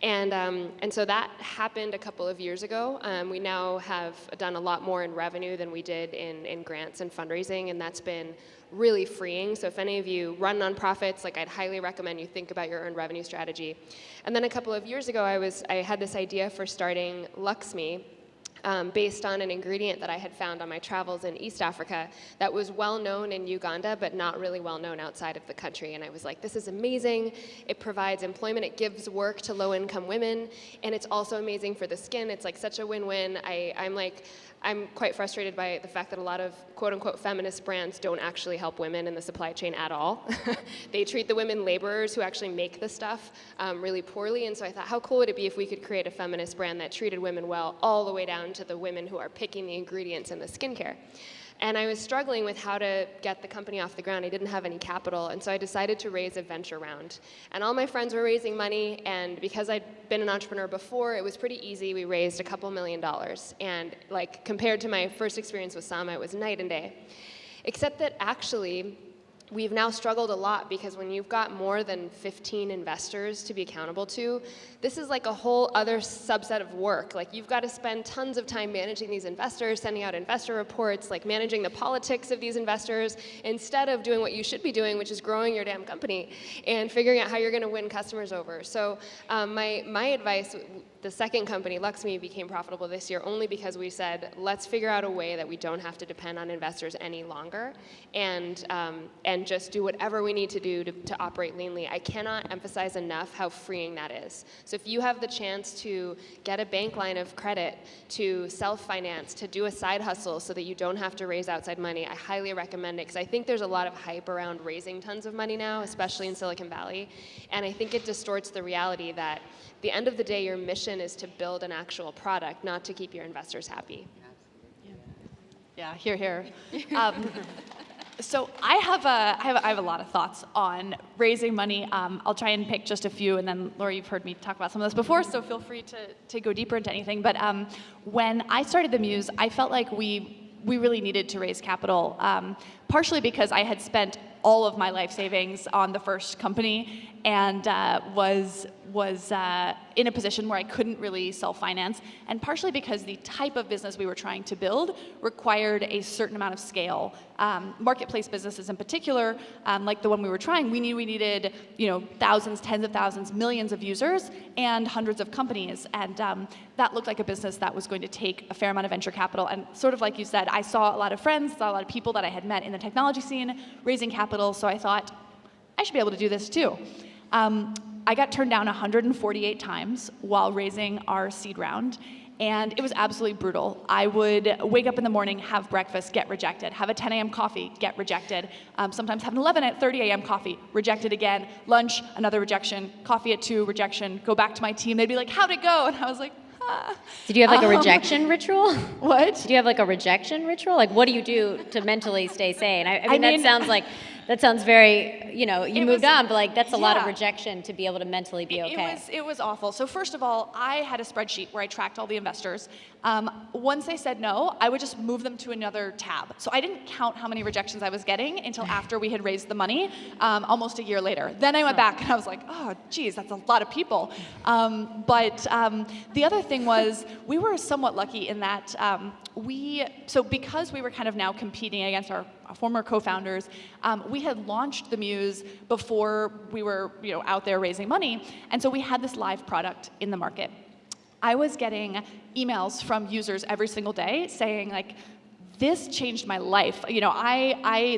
And so that happened a couple of years ago. We now have done a lot more in revenue than we did in grants and fundraising, and that's been really freeing. So if any of you run nonprofits, like, I'd highly recommend you think about your earned revenue strategy. And then a couple of years ago, I had this idea for starting Luxme, based on an ingredient that I had found on my travels in East Africa that was well known in Uganda, but not really well known outside of the country. And I was like, this is amazing. It provides employment, it gives work to low-income women, and it's also amazing for the skin. It's like such a win-win. I'm quite frustrated by the fact that a lot of quote-unquote feminist brands don't actually help women in the supply chain at all. They treat the women laborers who actually make the stuff really poorly, and so I thought, how cool would it be if we could create a feminist brand that treated women well all the way down to the women who are picking the ingredients in the skincare. And I was struggling with how to get the company off the ground. I didn't have any capital, and so I decided to raise a venture round. And all my friends were raising money, and because I'd been an entrepreneur before, it was pretty easy. We raised a couple $1 million. And like, compared to my first experience with Sama, it was night and day. Except that actually, we've now struggled a lot, because when you've got more than 15 investors to be accountable to, this is like a whole other subset of work. Like, you've got to spend tons of time managing these investors, sending out investor reports, like managing the politics of these investors, instead of doing what you should be doing, which is growing your damn company and figuring out how you're going to win customers over. So my advice, the second company, Luxme, became profitable this year only because we said, let's figure out a way that we don't have to depend on investors any longer, and just do whatever we need to do to operate leanly. I cannot emphasize enough how freeing that is. So if you have the chance to get a bank line of credit, to self-finance, to do a side hustle so that you don't have to raise outside money, I highly recommend it, because I think there's a lot of hype around raising tons of money now, especially in Silicon Valley, and I think it distorts the reality that at the end of the day, your mission is to build an actual product, not to keep your investors happy. Yeah, hear, hear. So I have a lot of thoughts on raising money. I'll try and pick just a few, and then Laura, you've heard me talk about some of this before, so feel free to go deeper into anything. But when I started the Muse, I felt like we really needed to raise capital, partially because I had spent all of my life savings on the first company, and was in a position where I couldn't really self-finance, and partially because the type of business we were trying to build required a certain amount of scale. Marketplace businesses in particular, like the one we were trying, we knew we needed thousands, tens of thousands, millions of users, and hundreds of companies, and that looked like a business that was going to take a fair amount of venture capital. And sort of like you said, I saw a lot of friends, saw a lot of people that I had met in the technology scene raising capital, so I thought, I should be able to do this too. I got turned down 148 times while raising our seed round, and it was absolutely brutal. I would wake up in the morning, have breakfast, get rejected, have a 10 a.m. coffee, get rejected, sometimes have an 11:30 a.m. coffee, rejected again, lunch, another rejection, coffee at 2, rejection, go back to my team, they'd be like, how'd it go? And I was like, ah. Did you have like a rejection ritual? What? Did you have like a rejection ritual? Like, what do you do to mentally stay sane? I mean, that sounds very, you moved on, but like, that's a lot of rejection to be able to mentally be okay. It was awful. So first of all, I had a spreadsheet where I tracked all the investors. Once they said no, I would just move them to another tab. So I didn't count how many rejections I was getting until after we had raised the money, almost a year later. Then I went back and I was like, oh, geez, that's a lot of people. But the other thing was, we were somewhat lucky in that because we were kind of now competing against our former co-founders, we had launched the Muse before we were out there raising money, and so we had this live product in the market. I was getting emails from users every single day saying, like, this changed my life. You know,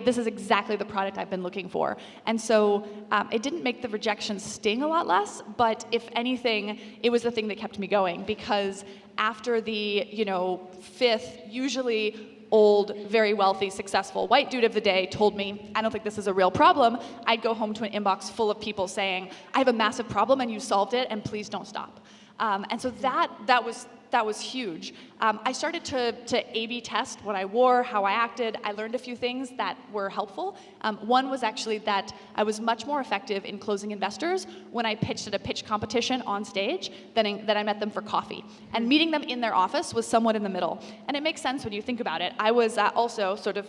this is exactly the product I've been looking for. And so it didn't make the rejection sting a lot less, but if anything, it was the thing that kept me going, because after the, you know, fifth, usually old, very wealthy, successful white dude of the day told me, I don't think this is a real problem, I'd go home to an inbox full of people saying, I have a massive problem and you solved it, and please don't stop. And so that was huge. I started to A/B test what I wore, how I acted. I learned a few things that were helpful. One was actually that I was much more effective in closing investors when I pitched at a pitch competition on stage than I met them for coffee. And meeting them in their office was somewhat in the middle. And it makes sense when you think about it. I was also sort of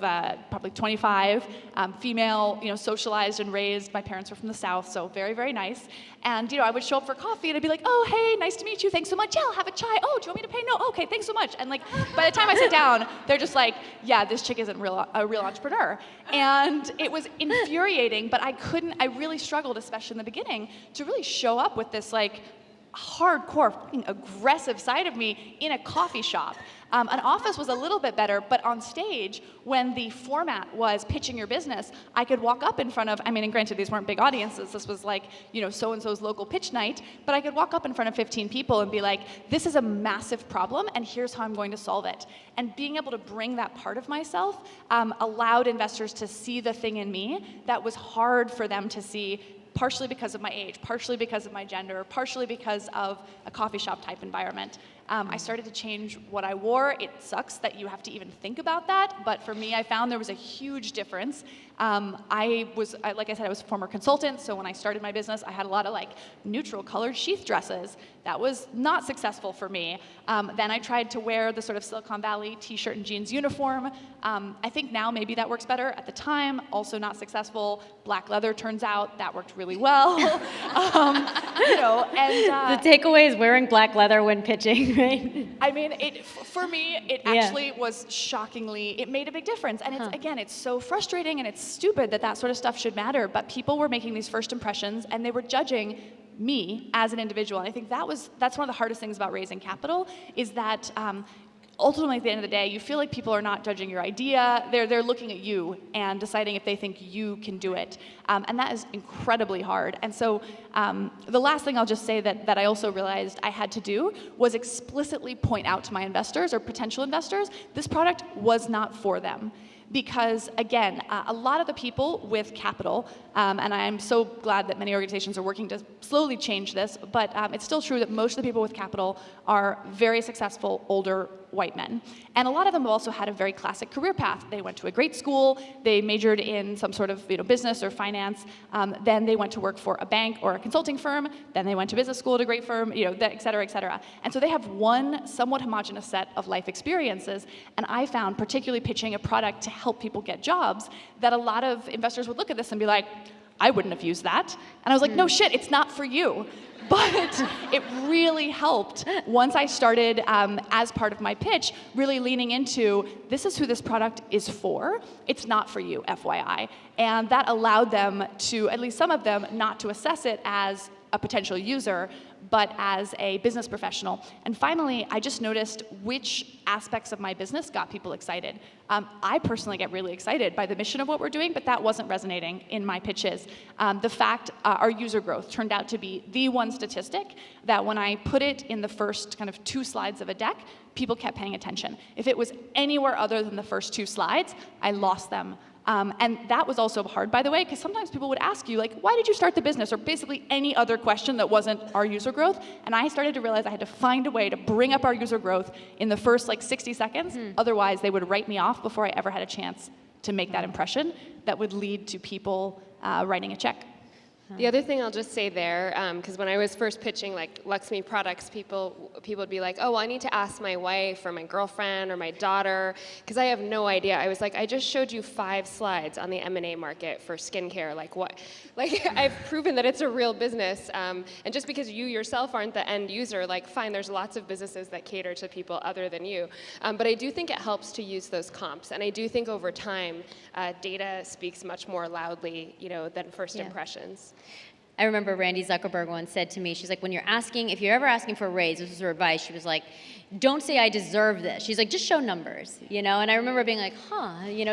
probably 25, female, you know, socialized and raised. My parents were from the South, so very, very nice. And, you know, I would show up for coffee and I'd be like, oh, hey, nice to meet you. Thanks so much. Yeah, I'll have a chai. Oh, do you want me to pay? No. Okay, thanks so much. And like, by the time I sit down, they're just like, yeah, this chick isn't a real entrepreneur. And it was infuriating, but I really struggled, especially in the beginning, to really show up with this like hardcore, fucking aggressive side of me in a coffee shop. An office was a little bit better, but on stage, when the format was pitching your business, I could walk up in front of, I mean, and granted, these weren't big audiences, this was like, you know, so-and-so's local pitch night, but I could walk up in front of 15 people and be like, this is a massive problem, and here's how I'm going to solve it. And being able to bring that part of myself allowed investors to see the thing in me that was hard for them to see, partially because of my age, partially because of my gender, partially because of a coffee shop type environment. I started to change what I wore. It sucks that you have to even think about that, but for me, I found there was a huge difference. Like I said, I was a former consultant, so when I started my business, I had a lot of like neutral colored sheath dresses. That was not successful for me. Then I tried to wear the sort of Silicon Valley t-shirt and jeans uniform. I think now maybe that works better. At the time, also not successful. Black leather turns out that worked really well. You know, and the takeaway is wearing black leather when pitching, right? I mean, for me, it actually was shockingly, it made a big difference. And it's, again, it's so frustrating and it's stupid that sort of stuff should matter, but people were making these first impressions and they were judging me as an individual. And I think that's one of the hardest things about raising capital, is that ultimately, at the end of the day, you feel like people are not judging your idea. They're looking at you and deciding if they think you can do it. And that is incredibly hard. And so the last thing I'll just say that I also realized I had to do was explicitly point out to my investors or potential investors, this product was not for them. Because again, a lot of the people with capital, and I'm so glad that many organizations are working to slowly change this, but it's still true that most of the people with capital are very successful older white men. And a lot of them have also had a very classic career path. They went to a great school, they majored in some sort of business or finance, then they went to work for a bank or a consulting firm, then they went to business school at a great firm, et cetera, et cetera. And so they have one somewhat homogenous set of life experiences, and I found, particularly pitching a product to help people get jobs, that a lot of investors would look at this and be like, I wouldn't have used that. And I was like, no shit, it's not for you. But it really helped once I started, as part of my pitch, really leaning into, this is who this product is for. It's not for you, FYI. And that allowed them to, at least some of them, not to assess it as a potential user, but as a business professional. And finally, I just noticed which aspects of my business got people excited. I personally get really excited by the mission of what we're doing, but that wasn't resonating in my pitches. The fact our user growth turned out to be the one statistic that when I put it in the first kind of 2 slides of a deck, people kept paying attention. If it was anywhere other than the first 2 slides, I lost them. And that was also hard, by the way, because sometimes people would ask you, like, why did you start the business? Or basically any other question that wasn't our user growth. And I started to realize I had to find a way to bring up our user growth in the first, 60 seconds. Otherwise, they would write me off before I ever had a chance to make that impression that would lead to people writing a check. The other thing I'll just say there, because when I was first pitching like Luxme products, people would be like, oh, well, I need to ask my wife or my girlfriend or my daughter, because I have no idea. I was like, I just showed you 5 slides on the M&A market for skincare. Like what? Like I've proven that it's a real business. And just because you yourself aren't the end user, like fine, there's lots of businesses that cater to people other than you. But I do think it helps to use those comps. And I do think over time, data speaks much more loudly, than first impressions. I remember Randy Zuckerberg once said to me, she's like, if you're ever asking for a raise, this was her advice, she was like, don't say I deserve this. She's like, just show numbers, And I remember being like,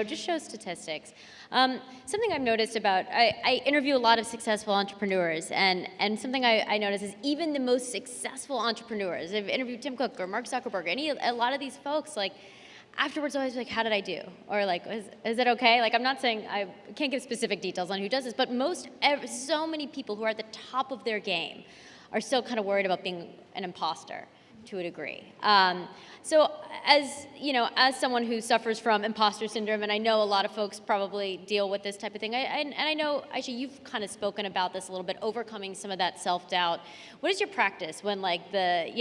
just show statistics. Something I've noticed I interview a lot of successful entrepreneurs, and something I notice is even the most successful entrepreneurs, I've interviewed Tim Cook or Mark Zuckerberg, a lot of these folks, like, afterwards always like, how did I do? Or like, is it okay? Like, I'm not saying, I can't give specific details on who does this, but so many people who are at the top of their game are still kind of worried about being an imposter to a degree. So as someone who suffers from imposter syndrome, and I know a lot of folks probably deal with this type of thing, and I know, actually, you've kind of spoken about this a little bit, overcoming some of that self-doubt. What is your practice when, like, the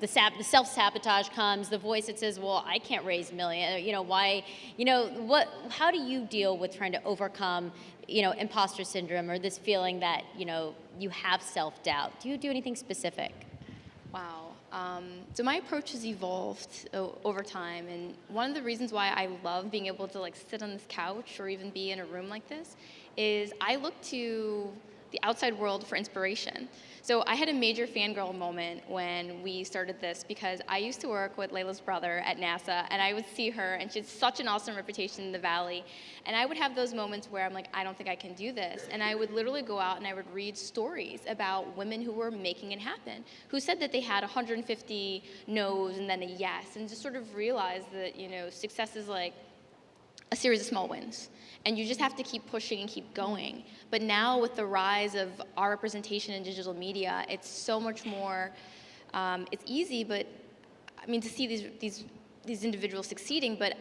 self-sabotage comes, the voice that says, well, I can't raise million, how do you deal with trying to overcome, imposter syndrome, or this feeling that, you have self-doubt? Do you do anything specific? Wow. So my approach has evolved over time, and one of the reasons why I love being able to sit on this couch or even be in a room like this is I look to the outside world for inspiration. So I had a major fangirl moment when we started this, because I used to work with Layla's brother at NASA, and I would see her, and she had such an awesome reputation in the Valley, and I would have those moments where I'm like, I don't think I can do this, and I would literally go out and I would read stories about women who were making it happen, who said that they had 150 no's and then a yes, and just sort of realize that, success is like a series of small wins. And you just have to keep pushing and keep going. But now with the rise of our representation in digital media, it's so much more, it's easy, but I mean, to see these individuals succeeding, but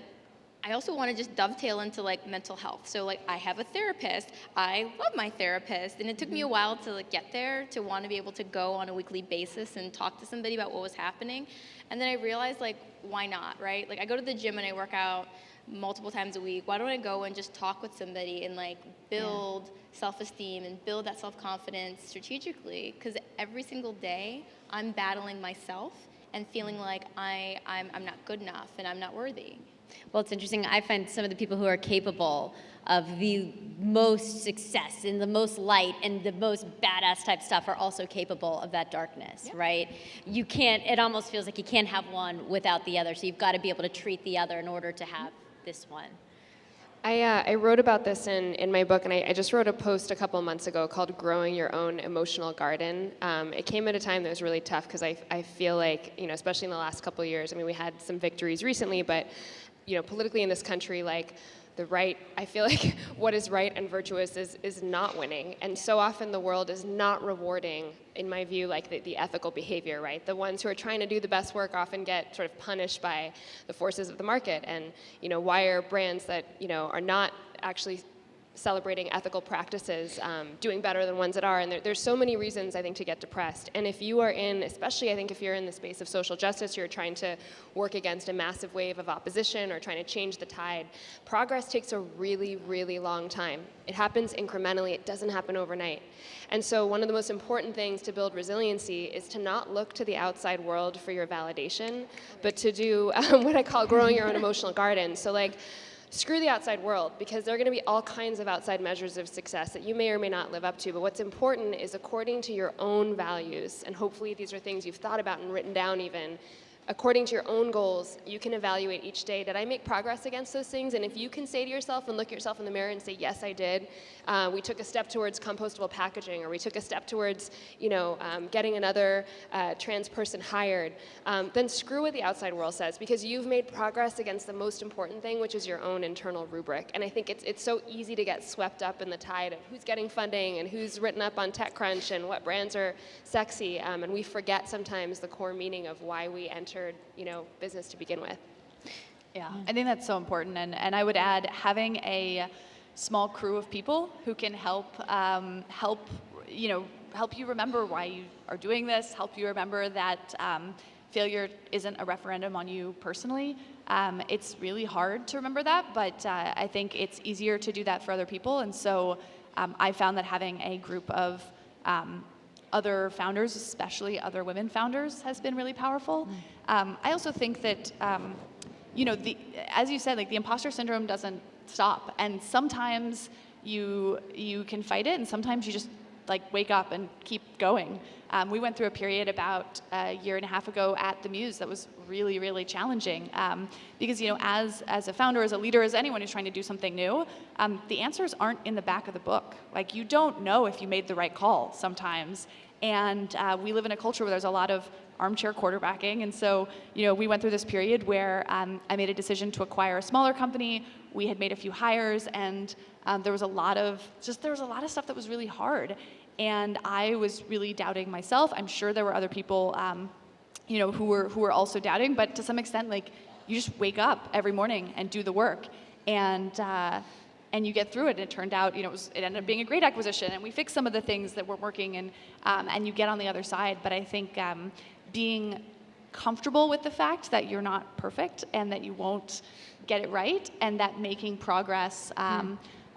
I also want to just dovetail into mental health. So I have a therapist, I love my therapist, and it took me a while to get there, to want to be able to go on a weekly basis and talk to somebody about what was happening. And then I realized why not, right? I go to the gym and I work out multiple times a week. Why don't I go and just talk with somebody and build self-esteem and build that self-confidence strategically? Because every single day I'm battling myself and feeling like I'm not good enough and I'm not worthy. Well, it's interesting. I find some of the people who are capable of the most success and the most light and the most badass type stuff are also capable of that darkness, right? It almost feels like you can't have one without the other. So you've got to be able to treat the other in order to have this one. I wrote about this in my book, and I just wrote a post a couple months ago called Growing Your Own Emotional Garden. It came at a time that was really tough, because I feel like, especially in the last couple of years, I mean, we had some victories recently, but, politically in this country, the right, I feel like what is right and virtuous is not winning. And so often the world is not rewarding, in my view, the ethical behavior, right? The ones who are trying to do the best work often get sort of punished by the forces of the market. And, why are brands that, are not actually celebrating ethical practices doing better than ones that are? And there's so many reasons, I think, to get depressed. And if you are especially I think if you're in the space of social justice, you're trying to work against a massive wave of opposition or trying to change the tide, progress takes a really, really long time. It happens incrementally. It doesn't happen overnight. And so one of the most important things to build resiliency is to not look to the outside world for your validation, but to do what I call growing your own emotional garden. So screw the outside world, because there are going to be all kinds of outside measures of success that you may or may not live up to. But what's important is, according to your own values, and hopefully these are things you've thought about and written down even, according to your own goals, you can evaluate each day, did I make progress against those things? And if you can say to yourself and look at yourself in the mirror and say, yes, I did, we took a step towards compostable packaging, or we took a step towards, getting another trans person hired, then screw what the outside world says, because you've made progress against the most important thing, which is your own internal rubric. And I think it's so easy to get swept up in the tide of who's getting funding and who's written up on TechCrunch and what brands are sexy, and we forget sometimes the core meaning of why we entered business to begin with. Yeah, I think that's so important, and I would add, having a small crew of people who can help you remember why you are doing this, help you remember that failure isn't a referendum on you personally. It's really hard to remember that, but I think it's easier to do that for other people, and so I found that having a group of other founders, especially other women founders, has been really powerful. I also think that, as you said, the imposter syndrome doesn't stop, and sometimes you can fight it, and sometimes you just like wake up and keep going. We went through a period about a year and a half ago at the Muse that was really, really challenging because, as a founder, as a leader, as anyone who's trying to do something new, the answers aren't in the back of the book. Like, you don't know if you made the right call sometimes. And we live in a culture where there's a lot of armchair quarterbacking. And so, we went through this period where I made a decision to acquire a smaller company. We had made a few hires, and there was a lot of stuff that was really hard. And I was really doubting myself. I'm sure there were other people, who were also doubting. But to some extent, like, you just wake up every morning and do the work, and you get through it. And it turned out, it ended up being a great acquisition, and we fixed some of the things that weren't working, and you get on the other side. But I think being comfortable with the fact that you're not perfect and that you won't get it right, and that making progress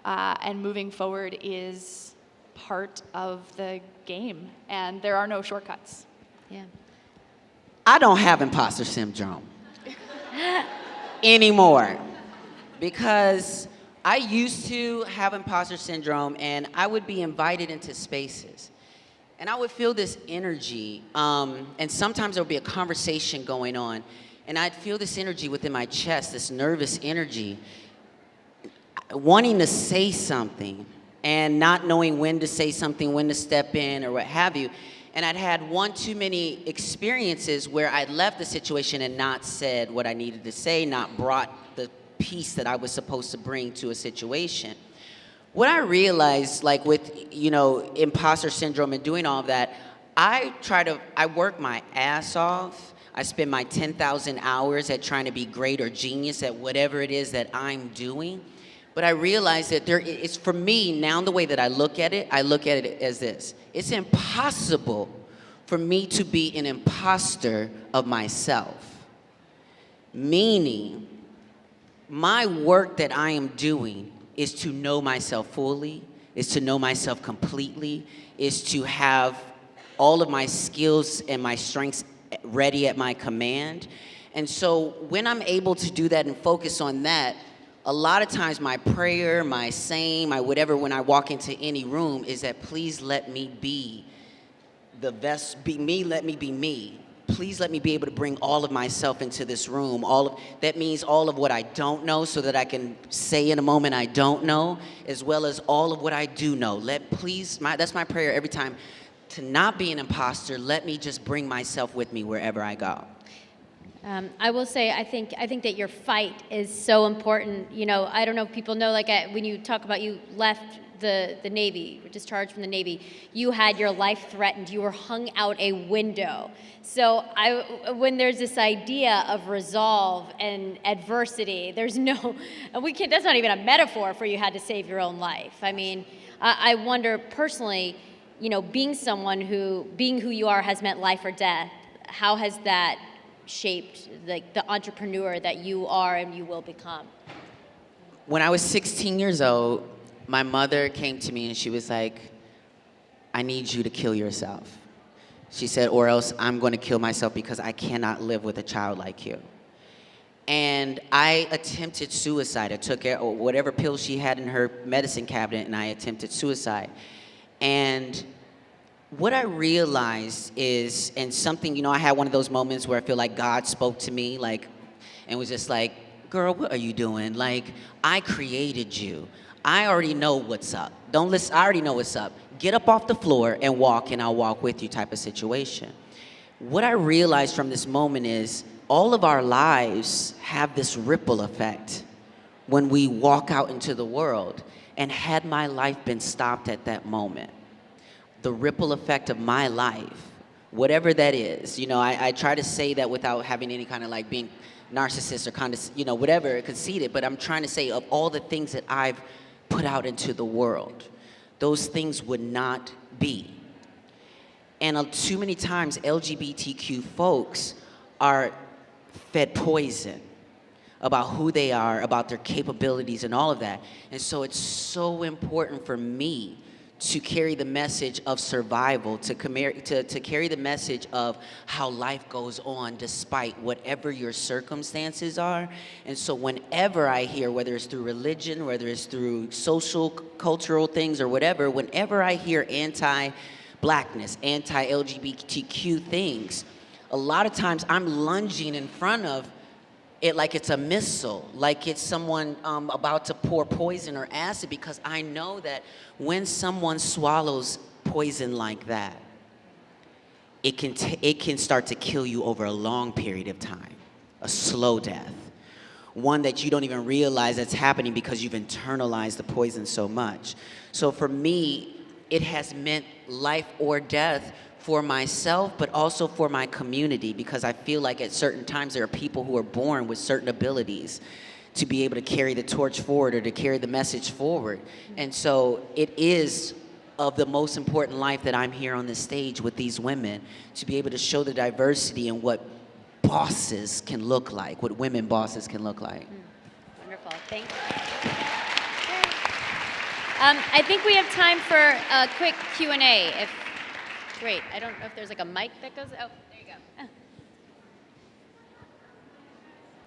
and moving forward is part of the game, and there are no shortcuts. Yeah. I don't have imposter syndrome anymore, because I used to have imposter syndrome, and I would be invited into spaces, and I would feel this energy, and sometimes there would be a conversation going on, and I'd feel this energy within my chest, this nervous energy, wanting to say something, and not knowing when to say something, when to step in, or what have you. And I'd had one too many experiences where I'd left the situation and not said what I needed to say, not brought the piece that I was supposed to bring to a situation. What I realized, like with, imposter syndrome and doing all of that, I work my ass off. I spend my 10,000 hours at trying to be great or genius at whatever it is that I'm doing. But I realized that it's, for me, now the way that I look at it as this. It's impossible for me to be an imposter of myself. Meaning, my work that I am doing is to know myself fully, is to know myself completely, is to have all of my skills and my strengths ready at my command. And so when I'm able to do that and focus on that, a lot of times my prayer, my saying, my whatever, when I walk into any room, is that please let me be the best, be me, let me be me. Please let me be able to bring all of myself into this room. That means all of what I don't know, so that I can say in a moment I don't know, as well as all of what I do know. That's my prayer every time, to not be an imposter. Let me just bring myself with me wherever I go. I will say, I think that your fight is so important. I don't know if people know, like when you talk about you left the Navy, discharged from the Navy, you had your life threatened. You were hung out a window. So when there's this idea of resolve and adversity, that's not even a metaphor for you had to save your own life. I mean, I wonder personally, being who you are has meant life or death. How has that shaped the entrepreneur that you are and you will become? When I was 16 years old, my mother came to me and she was like, I need you to kill yourself. She said, or else I'm going to kill myself, because I cannot live with a child like you. And I attempted suicide. I took whatever pills she had in her medicine cabinet, and I attempted suicide. And what I realized is, and something, I had one of those moments where I feel like God spoke to me, and was just like, girl, what are you doing? Like, I created you. I already know what's up. Don't listen, I already know what's up. Get up off the floor and walk, and I'll walk with you type of situation. What I realized from this moment is, all of our lives have this ripple effect when we walk out into the world. And had my life been stopped at that moment, the ripple effect of my life, whatever that is, I try to say that without having any kind of being narcissist or whatever, conceited, but I'm trying to say, of all the things that I've put out into the world, those things would not be. And too many times LGBTQ folks are fed poison about who they are, about their capabilities and all of that. And so it's so important for me to carry the message of survival, to carry the message of how life goes on despite whatever your circumstances are. And so whenever I hear, whether it's through religion, whether it's through social, cultural things or whatever, whenever I hear anti-blackness, anti-LGBTQ things, a lot of times I'm lunging in front of it like it's a missile, like it's someone about to pour poison or acid, because I know that when someone swallows poison like that, it can start to kill you over a long period of time, a slow death, one that you don't even realize that's happening because you've internalized the poison so much. So for me, it has meant life or death for myself, but also for my community, because I feel like at certain times there are people who are born with certain abilities to be able to carry the torch forward or to carry the message forward. And so it is of the most important life that I'm here on this stage with these women, to be able to show the diversity and what bosses can look like, what women bosses can look like. Wonderful, thank you. I think we have time for a quick Q&A. Great, I don't know if there's like a mic that goes, oh, there you go.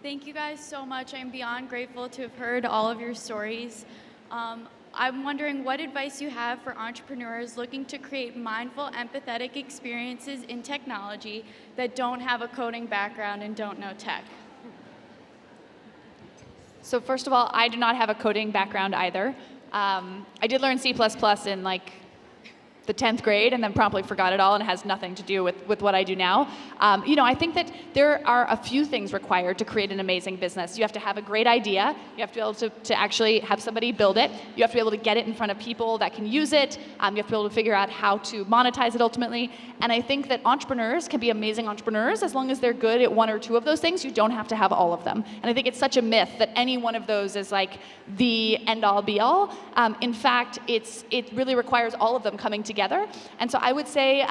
Thank you guys so much. I'm beyond grateful to have heard all of your stories. I'm wondering what advice you have for entrepreneurs looking to create mindful, empathetic experiences in technology that don't have a coding background and don't know tech. So first of all, I do not have a coding background either. I did learn C++ in like the 10th grade and then promptly forgot it all, and it has nothing to do with what I do now. I think that there are a few things required to create an amazing business. You have to have a great idea. You have to be able to actually have somebody build it. You have to be able to get it in front of people that can use it. You have to be able to figure out how to monetize it ultimately. And I think that entrepreneurs can be amazing entrepreneurs as long as they're good at one or two of those things. You don't have to have all of them. And I think it's such a myth that any one of those is like the end-all be-all. In fact, it really requires all of them coming together. And so I would say,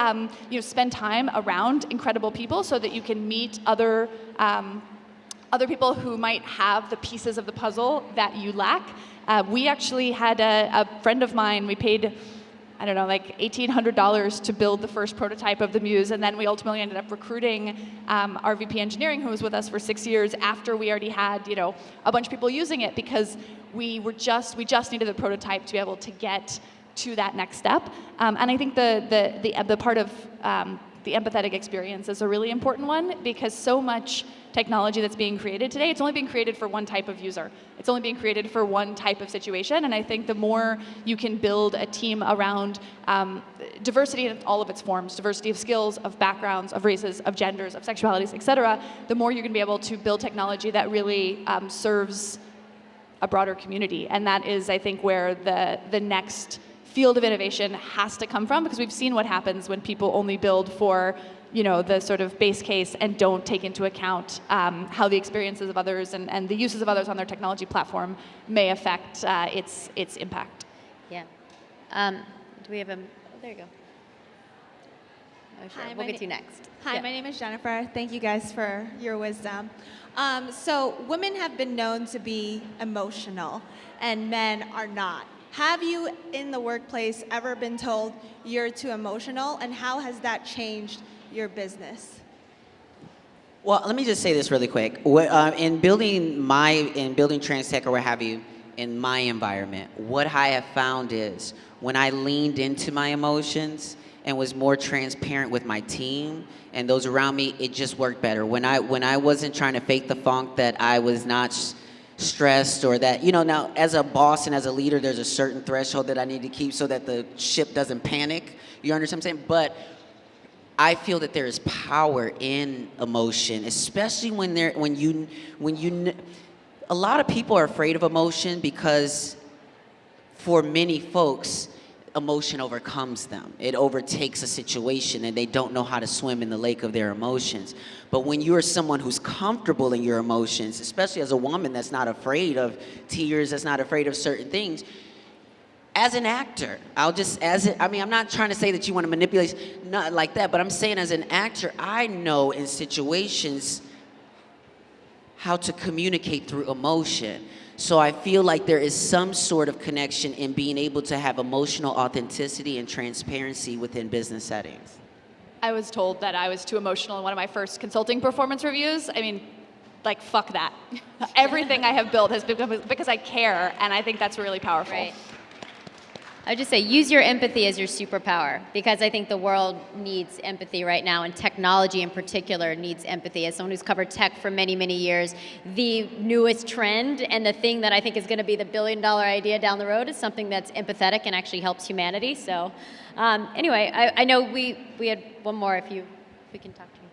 spend time around incredible people so that you can meet other people who might have the pieces of the puzzle that you lack. We actually had a friend of mine, we paid, I don't know, like $1,800 to build the first prototype of the Muse, and then we ultimately ended up recruiting our VP engineering, who was with us for 6 years after we already had, a bunch of people using it, because we just needed the prototype to be able to get to that next step. And I think the part of the empathetic experience is a really important one, because so much technology that's being created today, it's only being created for one type of user. It's only being created for one type of situation. And I think the more you can build a team around diversity in all of its forms, diversity of skills, of backgrounds, of races, of genders, of sexualities, et cetera, the more you're gonna be able to build technology that really serves a broader community. And that is, I think, where the next field of innovation has to come from, because we've seen what happens when people only build for the sort of base case and don't take into account how the experiences of others and the uses of others on their technology platform may affect its impact. Yeah. Do we have oh, there you go. Oh, sure. Hi, We'll get to you next. Hi, Yeah. my name is Jennifer. Thank you guys for your wisdom. So women have been known to be emotional and men are not. Have you in the workplace ever been told you're too emotional, and how has that changed your business? Well, let me just say this really quick. In building trans tech or what have you, in my environment, what I have found is when I leaned into my emotions and was more transparent with my team and those around me, it just worked better. When I wasn't trying to fake the funk that I was not stressed, or that, now as a boss and as a leader, there's a certain threshold that I need to keep so that the ship doesn't panic. You understand what I'm saying? But I feel that there is power in emotion, especially a lot of people are afraid of emotion because for many folks, emotion overcomes them. It overtakes a situation and they don't know how to swim in the lake of their emotions. But when you're someone who's comfortable in your emotions, especially as a woman that's not afraid of tears, that's not afraid of certain things, as an actor, I'm not trying to say that you want to manipulate, not like that, but I'm saying as an actor, I know in situations how to communicate through emotion. So I feel like there is some sort of connection in being able to have emotional authenticity and transparency within business settings. I was told that I was too emotional in one of my first consulting performance reviews. I mean, like, fuck that. Everything I have built has been because I care, and I think that's really powerful. Right. I would just say use your empathy as your superpower, because I think the world needs empathy right now, and technology in particular needs empathy. As someone who's covered tech for many, many years, the newest trend and the thing that I think is going to be the billion-dollar idea down the road is something that's empathetic and actually helps humanity. So anyway, I know we had one more if we can talk to you.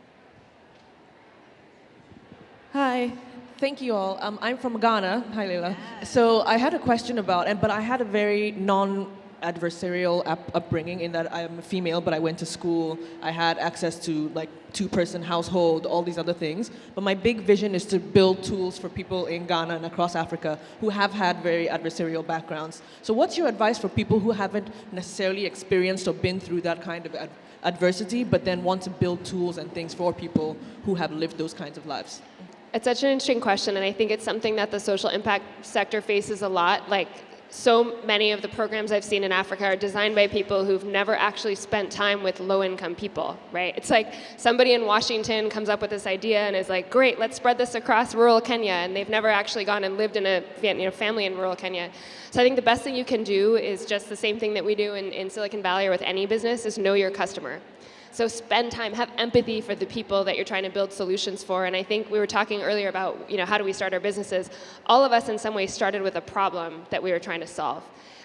Hi, thank you all. I'm from Ghana. Hi, Leila. So I had a question but I had a very non-adversarial upbringing in that I am a female, but I went to school. I had access to like two-person household, all these other things. But my big vision is to build tools for people in Ghana and across Africa who have had very adversarial backgrounds. So what's your advice for people who haven't necessarily experienced or been through that kind of adversity, but then want to build tools and things for people who have lived those kinds of lives? It's such an interesting question, and I think it's something that the social impact sector faces a lot. Like, so many of the programs I've seen in Africa are designed by people who've never actually spent time with low-income people, right? It's like somebody in Washington comes up with this idea and is like, great, let's spread this across rural Kenya, and they've never actually gone and lived in a family in rural Kenya. So I think the best thing you can do is just the same thing that we do in Silicon Valley or with any business, is know your customer. So spend time, have empathy for the people that you're trying to build solutions for. And I think we were talking earlier about, how do we start our businesses? All of us in some way started with a problem that we were trying to solve.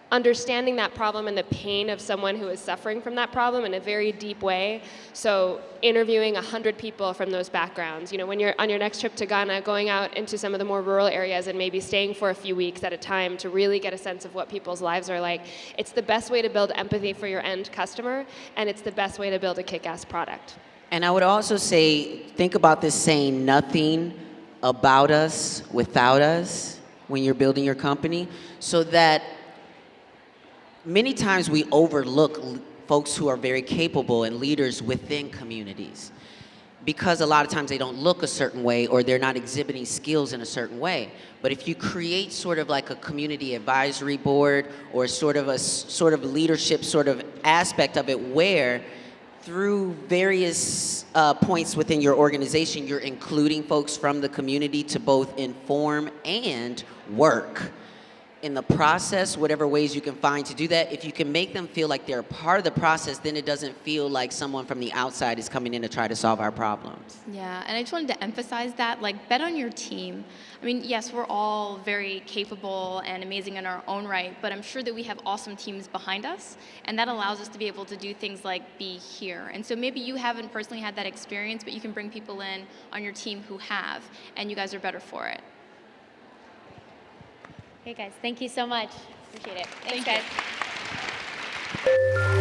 Understanding that problem and the pain of someone who is suffering from that problem in a very deep way. So interviewing 100 people from those backgrounds. When you're on your next trip to Ghana, going out into some of the more rural areas and maybe staying for a few weeks at a time to really get a sense of what people's lives are like. It's the best way to build empathy for your end customer, and it's the best way to build a kick-ass product. And I would also say, think about this saying, nothing about us without us, when you're building your company, so that many times we overlook folks who are very capable and leaders within communities because a lot of times they don't look a certain way or they're not exhibiting skills in a certain way. But if you create sort of like a community advisory board or sort of leadership sort of aspect of it where through various points within your organization, you're including folks from the community to both inform and work. In the process, whatever ways you can find to do that, if you can make them feel like they're a part of the process, then it doesn't feel like someone from the outside is coming in to try to solve our problems. Yeah, and I just wanted to emphasize that, like, bet on your team. I mean, yes, we're all very capable and amazing in our own right, but I'm sure that we have awesome teams behind us, and that allows us to be able to do things like be here. And so maybe you haven't personally had that experience, but you can bring people in on your team who have, and you guys are better for it. Okay, guys, thank you so much. Appreciate it. Thanks, Thank guys.